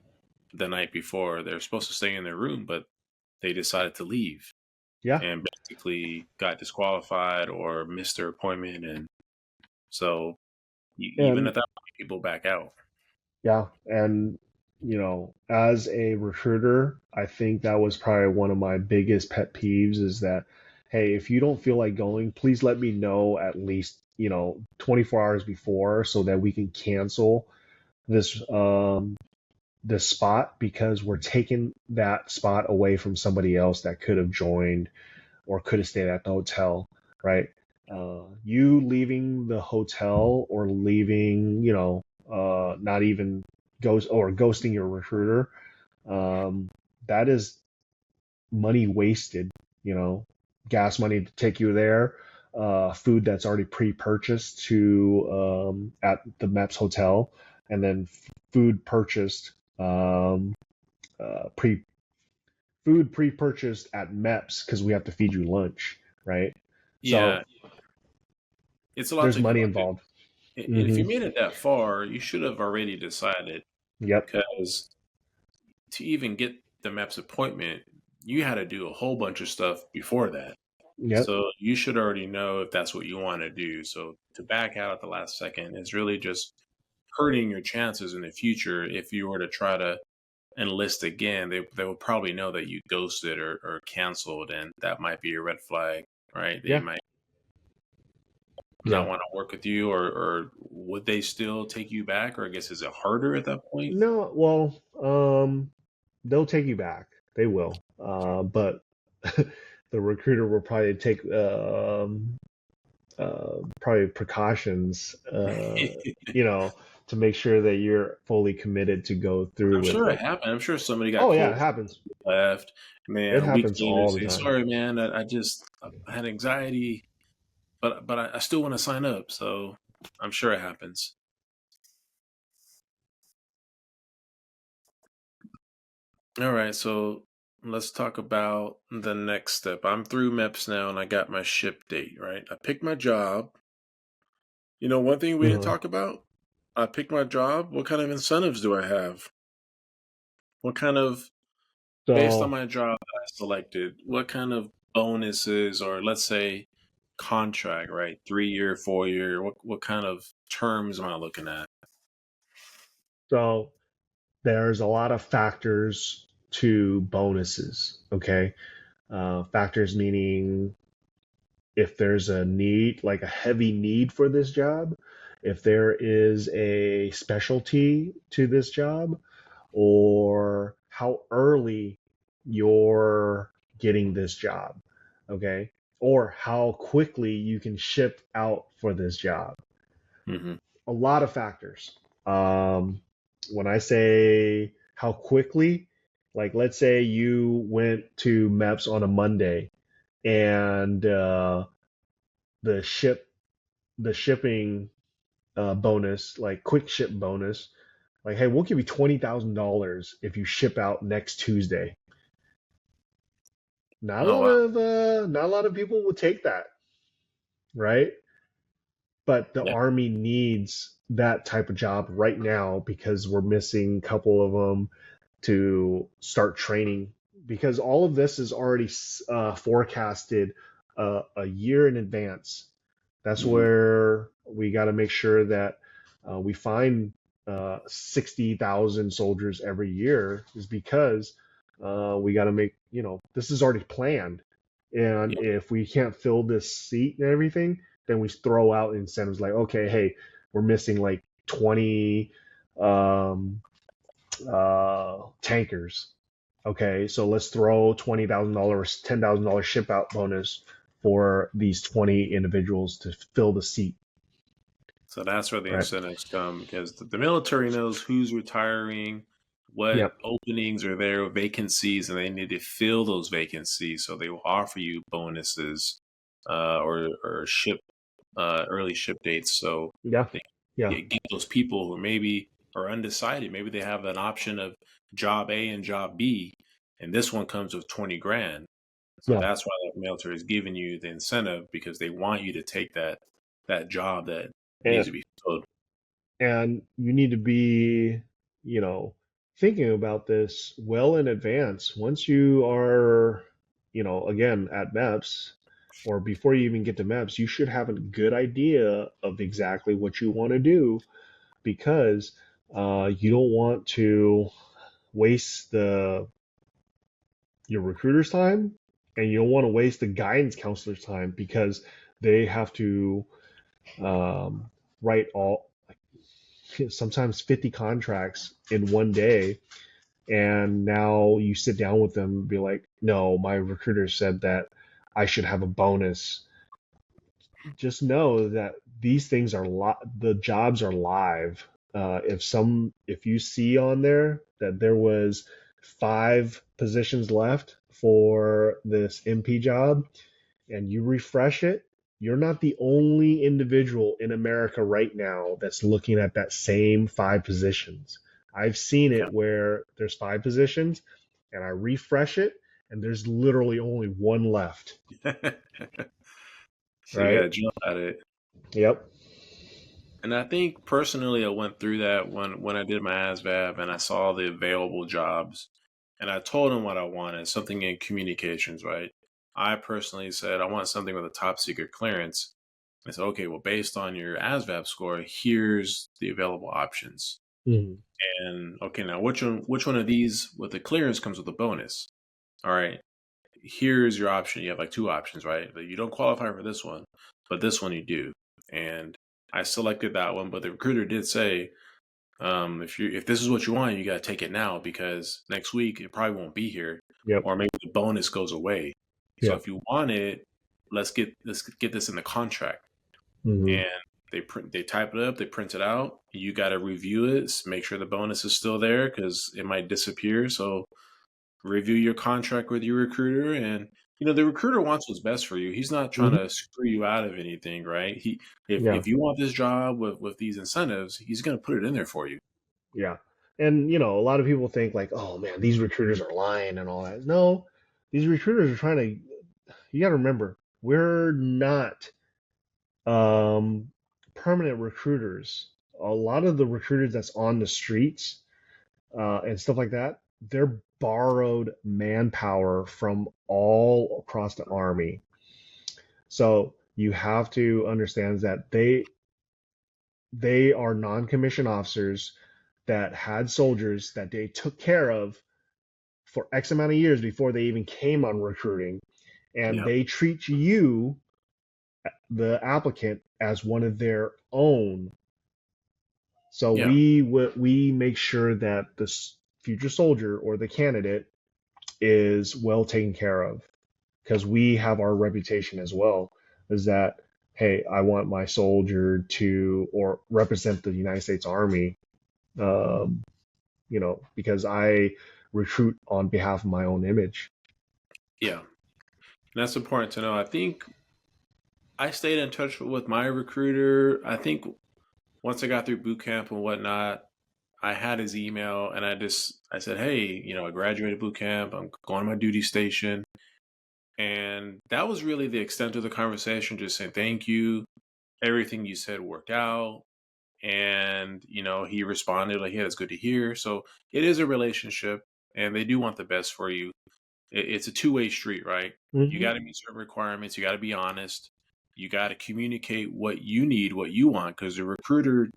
the night before. They're supposed to stay in their room, but they decided to leave Yeah. and basically got disqualified or missed their appointment. And so even And at that point, people back out. yeah, and as a recruiter, I think that was probably one of my biggest pet peeves is that, hey, if you don't feel like going, please let me know at least, 24 hours before so that we can cancel this spot because we're taking that spot away from somebody else that could have joined or could have stayed at the hotel, right? You leaving the hotel or leaving, not even ghosting your recruiter, um, that is money wasted, gas money to take you there, food that's already pre-purchased to at the MEPS hotel, and then food purchased pre food pre-purchased at MEPS because we have to feed you lunch, right? So Yeah, it's a lot there's to money consider. involved. And if Hmm. you made it that far, you should have already decided Yep. because to even get the MEPS appointment, you had to do a whole bunch of stuff before that. Yep. So you should already know if that's what you want to do. So to back out at the last second is really just hurting your chances in the future if you were to try to enlist again, they will probably know that you ghosted or canceled, and that might be a red flag, right? They Yeah, might not yeah. want to work with you, or would they still take you back? Or I guess is it harder at that point? No, well, they'll take you back. They will. But the recruiter will probably take probably precautions, you know, to make sure that you're fully committed to go through I'm with sure it it. happened. I'm sure somebody got Oh yeah, cold it happens. left, and then It a week happens later all the say, time. "Sorry, man, I had anxiety, but I still want to sign up." So I'm sure it happens. All right, so let's talk about the next step. I'm through MEPS now, and I got my ship date. Right, I picked my job. One thing we didn't Uh-huh. talk about. I picked my job. What kind of incentives do I have? What kind of Based on So my job that I selected, what kind of bonuses or let's say contract, right? 3 year, 4 year, what kind of terms am I looking at? so there's a lot of factors to bonuses. Okay, factors meaning if there's a need, like a heavy need for this job, if there is a specialty to this job, or how early you're getting this job, okay? Or how quickly you can ship out for this job. Hmm. A lot of factors. When I say how quickly, like let's say you went to MEPS on a Monday and the ship the shipping bonus, like quick ship bonus, like hey, we'll give you $20,000 if you ship out next Tuesday. Oh wow. Not a lot of people will take that, right? But the Yeah. Army needs that type of job right now because we're missing a couple of them to start training because all of this is already forecasted a year in advance. That's Hmm. where we got to make sure that we find 60,000 soldiers every year, is because we got to make, this is already planned. And Yeah. if we can't fill this seat and everything, then we throw out incentives like, okay, hey, we're missing like 20 um, tankers. Okay, so let's throw $20,000, $10,000 ship out bonus for these 20 individuals to fill the seat, So that's where the right? incentives come because the military knows who's retiring, what Yep, openings are there, vacancies, and they need to fill those vacancies. So they will offer you bonuses or ship early ship dates. So yeah, they yeah, get those people who maybe are undecided. Maybe they have an option of job A and job B, and this one comes with 20 grand. So yeah. that's why the military is giving you the incentive because they want you to take that job that needs And to be filled. and you need to be, you know, thinking about this well in advance. Once you are, again at MEPS, or before you even get to MEPS, you should have a good idea of exactly what you want to do, because you don't want to waste the your recruiter's time, and you don't want to waste the guidance counselor's time, because they have to write all sometimes 50 contracts in one day. And now you sit down with them and be like, no, my recruiter said that I should have a bonus. Just know that these things are the jobs are live. If you see on there that there was 5 positions left for this MP job, and you refresh it, you're not the only individual in America right now that's looking at that same 5 positions. I've seen it where there's 5 positions, and I refresh it, and there's literally only one left, Yeah. So you got right? to jump at it. Yep. And I think personally, I went through that when I did my ASVAB and I saw the available jobs, and I told them what I wanted, something in communications, right? I personally said I want something with a top secret clearance. I said, okay, well, based on your ASVAB score, here's the available options. Hmm. And okay, now which one of these with the clearance comes with a bonus? All right, here's your option. You have like two options, right? But you don't qualify for this one, but this one you do. And I selected that one, but the recruiter did say, if this is what you want, you got to take it now because next week it probably won't be here, Yep. or maybe the bonus goes away. So Yeah. if you want it, let's get this in the contract. Hmm. And they type it up, they print it out. You got to review it, make sure the bonus is still there because it might disappear. So review your contract with your recruiter, and the recruiter wants what's best for you. He's not trying Hmm. to screw you out of anything, right? If Yeah. if you want this job with these incentives, he's going to put it in there for you. Yeah. And a lot of people think like, oh man, these recruiters are lying and all that. No, these recruiters are trying to. You got to remember, we're not um, permanent recruiters. A lot of the recruiters that's on the streets and stuff like that, they're borrowed manpower from all across the army. So you have to understand that they are non-commissioned officers that had soldiers that they took care of for X amount of years before they even came on recruiting, and Yeah, they treat you, the applicant, as one of their own. So yeah, we make sure that the future soldier or the candidate is well taken care of because we have our reputation as well. Is that, hey, I want my soldier to or represent the United States Army, um, because I recruit on behalf of my own image. yeah. And that's important to know. I think I stayed in touch with my recruiter. I think once I got through boot camp and whatnot, I had his email, and I said, hey, I graduated boot camp. I'm going to my duty station. And that was really the extent of the conversation, just saying thank you. Everything you said worked out. And, he responded like, yeah, that's good to hear. So it is a relationship, and they do want the best for you. It's a two-way street, right? You Hmm. got to meet certain requirements. You got to be honest. You got to communicate what you need, what you want, because the recruiter,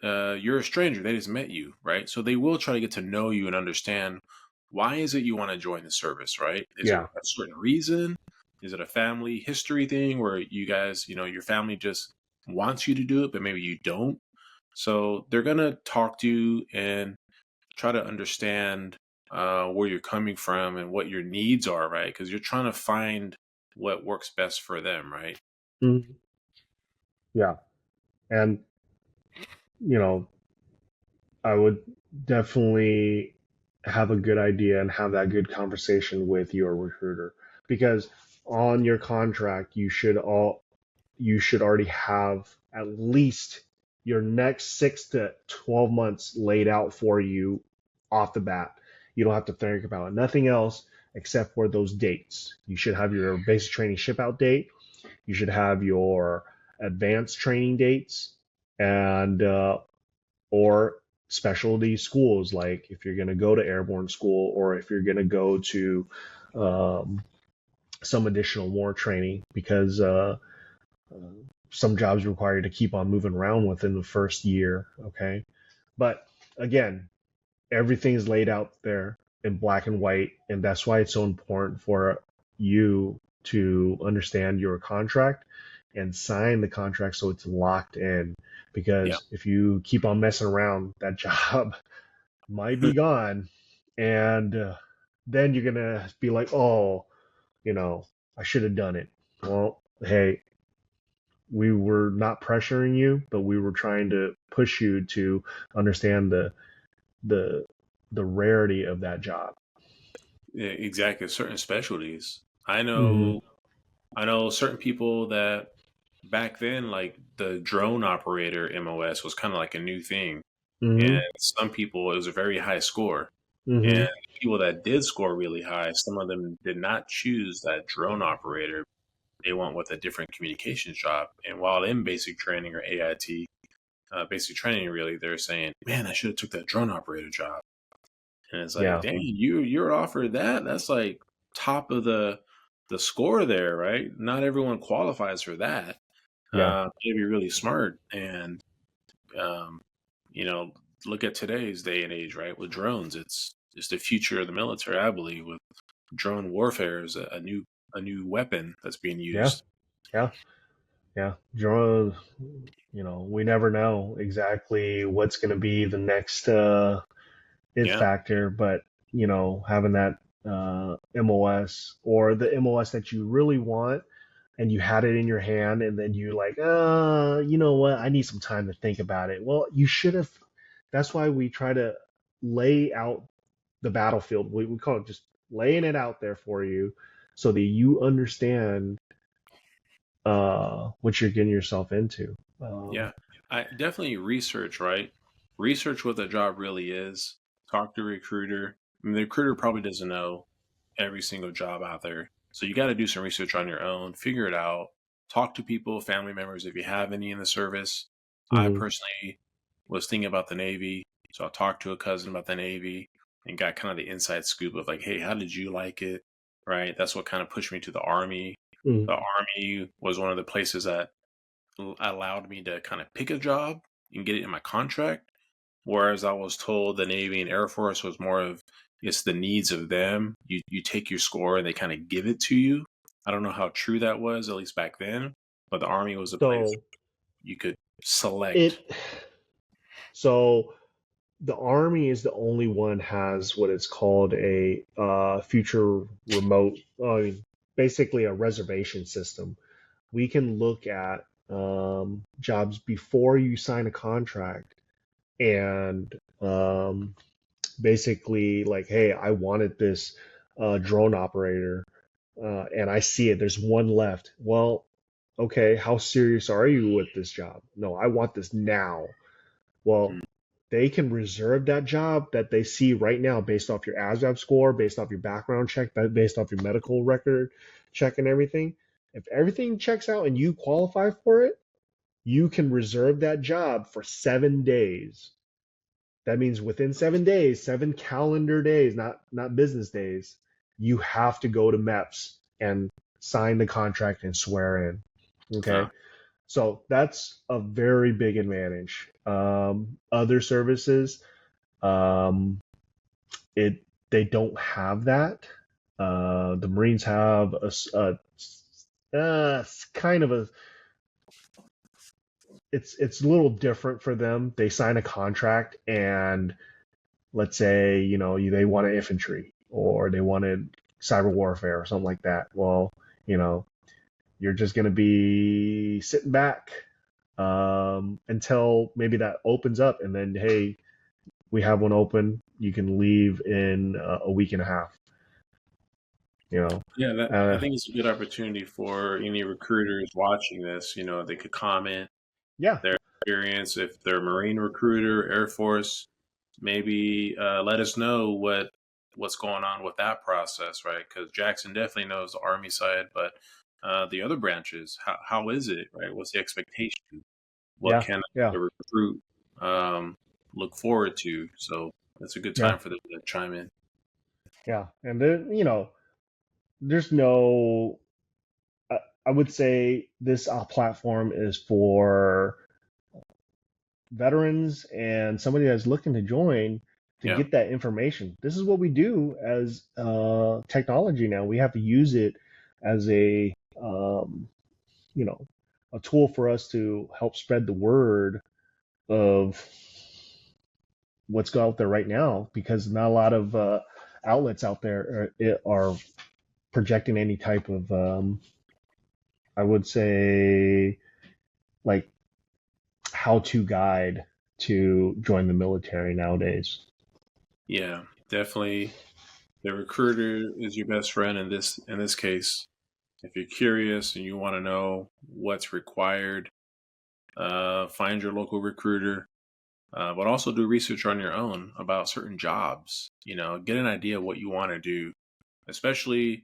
you're a stranger. They just met you, right? So they will try to get to know you and understand why is it you want to join the service, right? Is there Yeah. a certain reason? Is it a family history thing where you guys, your family just wants you to do it, but maybe you don't? So they're gonna talk to you and try to understand where you're coming from and what your needs are, right? Because you're trying to find what works best for them, right? Hmm. Yeah. And, you know, I would definitely have a good idea and have that good conversation with your recruiter because on your contract you should already have at least your next 6 to 12 months laid out for you off the bat. You don't have to think about nothing else except for those dates. You should have your basic training ship out date. You should have your advanced training dates and or specialty schools, like if you're going to go to airborne school or if you're going to go to um, some additional war training because uh, some jobs require you to keep on moving around within the first year. Okay. But again, everything is laid out there in black and white. And that's why it's so important for you to understand your contract and sign the contract so it's locked in. Yeah. Because if you keep on messing around, that job might be gone. And then you're going to be like, oh, you know, I should have done it. Well, hey, we were not pressuring you, but we were trying to push you to understand the the rarity of that job. Yeah, exactly. Certain specialties. I Hmm. know I know certain people that back then, like the drone operator MOS was kind of like a new thing. And Hmm. some people, it was a very high score. Hmm. And people that did score really high, some of them did not choose that drone operator. They went with a different communications job. And while in basic training or AIT, basic training, really, they're saying, man, I should have took that drone operator job. And it's like, Yeah. dang, you're offered that. That's like top of the score there, right? Not everyone qualifies for that. Yeah. You have to be really smart, and um, you know, look at today's day and age, right? With drones, it's the future of the military, I believe. With drone warfare is a new weapon that's being Yeah, used. yeah, yeah. Drone, we never know exactly what's going to be the next it Yeah, factor, but having that MOS or the MOS that you really want and you had it in your hand and then you like, you know what, I need some time to think about it. Well, you should have. That's why we try to lay out the battlefield. We call it just laying it out there for you so that you understand what you're getting yourself into. yeah. I definitely research, right? Research what the job really is. Talk to a recruiter. I mean, the recruiter probably doesn't know every single job out there. So you got to do some research on your own, figure it out, talk to people, family members if you have any in the service. I Mhm. personally was thinking about the Navy. So I talked to a cousin about the Navy and got kind of the inside scoop of like, hey, how did you like it? Right. That's what kind of pushed me to the Army. Mhm. The Army was one of the places that allowed me to kind of pick a job and get it in my contract. Whereas I was told the Navy and Air Force was more of it's the needs of them. You take your score and they kind of give it to you. I don't know how true that was, at least back then, but the Army was a place So you could select. it so the Army is the only one has what is called a future remote, I mean, basically a reservation system. We can look at jobs before you sign a contract and basically like, hey, I wanted this drone operator, and I see it. There's one left. Well, okay, how serious are you with this job? No, I want this now. Well, Mm, they can reserve that job that they see right now based off your ASVAB score, based off your background check, based off your medical record check and everything. If everything checks out and you qualify for it, you can reserve that job for 7 days. That means within 7 days, 7 calendar days, not business days, you have to go to MEPS and sign the contract and swear in. Okay. no. So that's a very big advantage. Other services, um, it they don't have that. The Marines have kind of a it's a little different for them. They sign a contract and let's say they wanted infantry or they wanted cyber warfare or something like that. Well, you know you're just going to be sitting back until maybe that opens up, and then hey, we have one open. You can leave in a week and a half. You know, Yeah, I uh, think it's a good opportunity for any recruiters watching this. They could comment yeah, their experience if they're a Marine recruiter, Air Force. Maybe let us know what's going on with that process, right? Because Jackson definitely knows the Army side, but the other branches, how is it, right? What's the expectation? What yeah, can yeah, the recruit look forward to? So it's a good yeah, time for them to chime in. yeah. And then there's no. I would say this platform is for veterans and somebody that's looking to join to Yeah, get that information. This is what we do as technology now. We have to use it as you know, a tool for us to help spread the word of what's out there right now because not a lot of outlets out there are projecting any type of, I would say, like how to guide to join the military nowadays. yeah, definitely. The recruiter is your best friend in this case. If you're curious and you want to know what's required, find your local recruiter, but also do research on your own about certain jobs. Get an idea of what you want to do, especially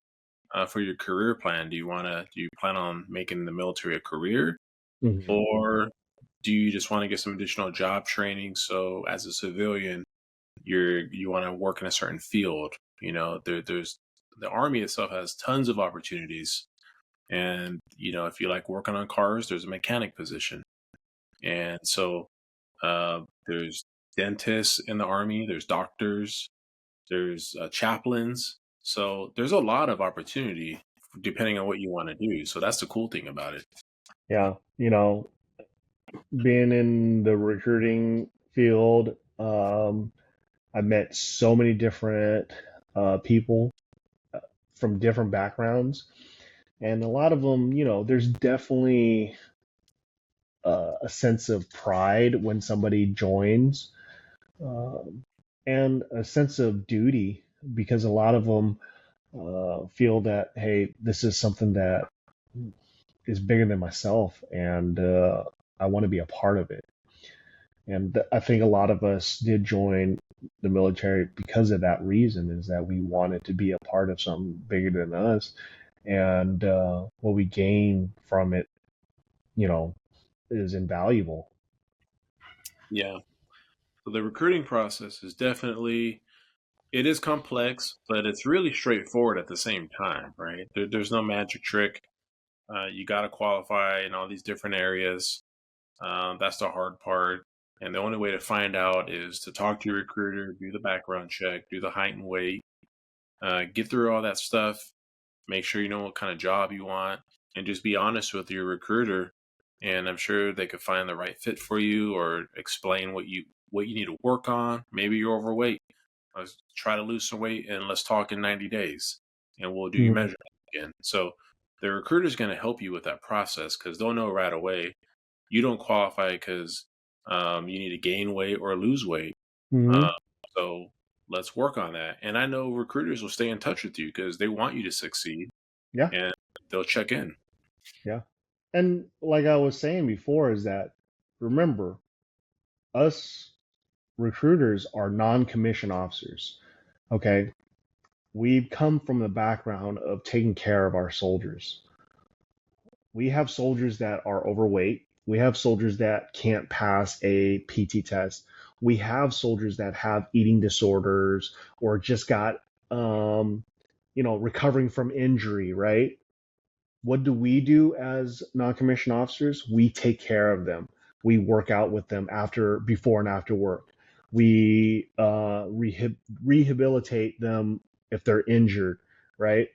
for your career plan. Do you plan on making the military a career, Mhm. or do you just want to get some additional job training? So as a civilian, you want to work in a certain field. There's the Army itself has tons of opportunities, and if you like working on cars, there's a mechanic position, and so there's dentists in the Army, there's doctors, there's chaplains. So there's a lot of opportunity depending on what you want to do. So that's the cool thing about it. Yeah, being in the recruiting field, I met so many different people from different backgrounds, and a lot of them, there's definitely a sense of pride when somebody joins, um, and a sense of duty because a lot of them feel that, hey, this is something that is bigger than myself, and I want to be a part of it. And I think a lot of us did join the military because of that reason, is that we wanted to be a part of something bigger than us. And what we gain from it, you know, is invaluable. Yeah. So the recruiting process is definitely it is complex, but it's really straightforward at the same time, right? There's no magic trick. You got to qualify in all these different areas. That's the hard part. And the only way to find out is to talk to your recruiter, do the background check, do the height and weight, get through all that stuff, make sure you know what kind of job you want, and just be honest with your recruiter. And I'm sure they could find the right fit for you or explain what you need to work on. Maybe you're overweight. Let's try to lose some weight and let's talk in 90 days and we'll do your Mm-hmm. measurement again. So the recruiter is going to help you with that process because they'll know right away you don't qualify because you need to gain weight or lose weight. Mm-hmm. Uh, so let's work on that. And I know recruiters will stay in touch with you because they want you to succeed Yeah, and they'll check in. yeah. And like I was saying before, is that, remember, us recruiters are non-commissioned officers. Okay, we come from the background of taking care of our soldiers. We have soldiers that are overweight. We have soldiers that can't pass a PT test. We have soldiers that have eating disorders or just got, recovering from injury, right? What do we do as non-commissioned officers? We take care of them. We work out with them before, and after work. We rehabilitate them if they're injured, right?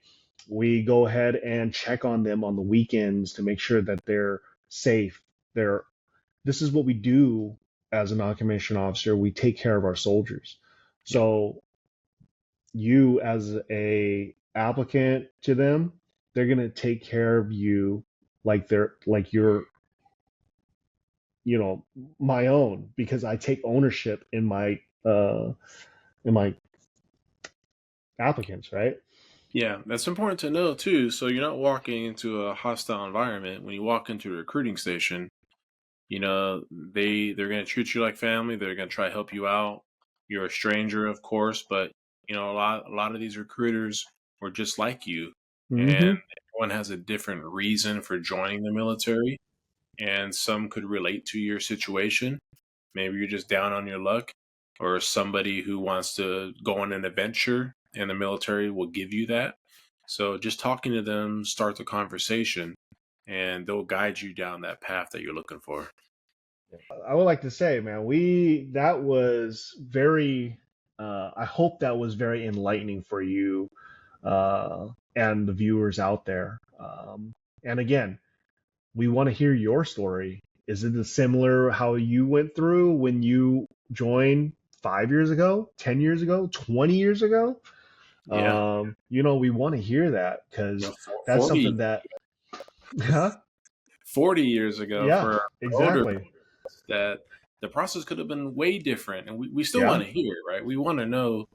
We go ahead and check on them on the weekends to make sure that they're safe. They're This is what we do as a non-commissioned officer. We take care of our soldiers. Yeah. So you, as a applicant to them, they're going to take care of you like you're, you know my own, because I take ownership in my applicants, right? Yeah, that's important to know too. So you're not walking into a hostile environment. When you walk into a recruiting station, they're going to treat you like family. They're going to try to help you out. You're a stranger, of course, but a lot of these recruiters were just like you, and Mm-hmm. everyone has a different reason for joining the military, and some could relate to your situation. Maybe you're just down on your luck, or somebody who wants to go on an adventure, and the military will give you that. So just talking to them, start the conversation, and they'll guide you down that path that you're looking for. I would like to say, man, we that was very. I hope that was very enlightening for you and the viewers out there. And again, we want to hear your story. Is it similar how you went through when you joined 5 years ago, 10 years ago, 20 years ago? Yeah, We want to hear that you because know, that's something that, huh? 40 years ago Yeah, for older exactly. that the process could have been way different. And we still Yeah, want to hear, right? We want to know.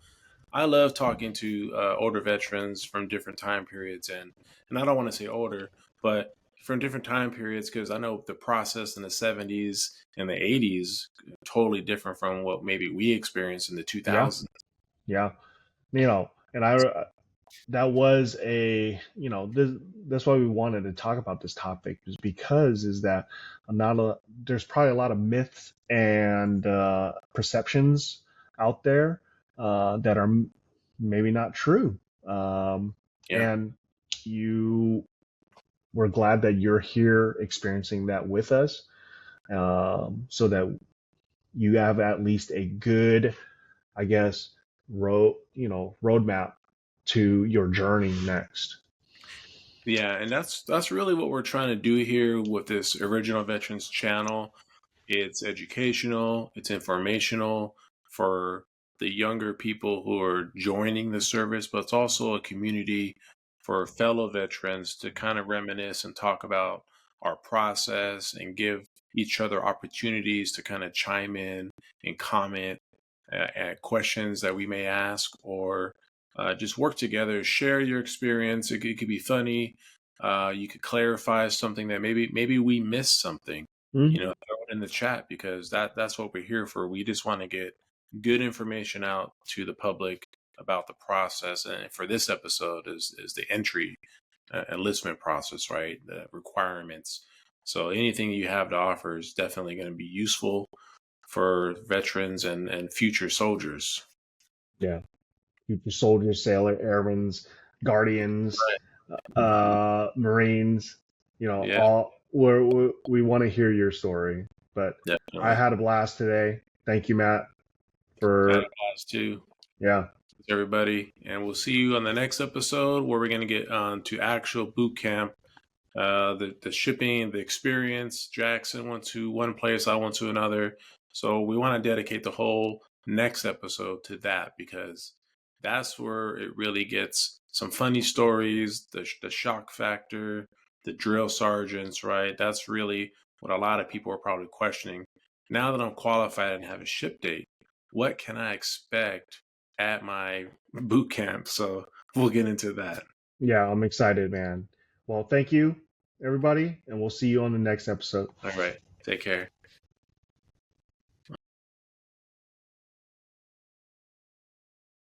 I love talking to older veterans from different time periods. And I don't want to say older, but from different time periods, because I know the process in the 70s and the 80s totally different from what maybe we experienced in the yeah, 2000s. yeah. And that was that's why we wanted to talk about this topic, is because is that there's probably a lot of myths and perceptions out there that are maybe not true. Yeah. And you we're glad that you're here experiencing that with us, so that you have at least a good, I guess, roadmap to your journey next. Yeah, and that's really what we're trying to do here with this Original Veterans channel. It's educational, it's informational for the younger people who are joining the service, but it's also a community for fellow veterans to kind of reminisce and talk about our process and give each other opportunities to kind of chime in and comment at questions that we may ask, or just work together, share your experience. It could be funny. You could clarify something that maybe we missed something. Mm, Throw it in the chat, because that's what we're here for. We just want to get good information out to the public about the process. And for this episode is the entry enlistment process, right? The requirements. So anything you have to offer is definitely going to be useful for veterans and future soldiers. yeah, future soldiers, sailor, airmen, guardians, Marines. Yeah, All we want to hear your story. But I definitely. had a blast today. Thank you, Matt, I had for a blast too. yeah, Everybody, and we'll see you on the next episode where we're going to get on to actual boot camp, the shipping, the experience. Jackson went to one place, I went to another, so we want to dedicate the whole next episode to that, because that's where it really gets some funny stories, the shock factor, the drill sergeants, right? That's really what a lot of people are probably questioning. Now that I'm qualified and have a ship date, what can I expect at my boot camp? So we'll get into that. yeah. I'm excited, man. Well, thank you, everybody, and we'll see you on the next episode. All right. Take care.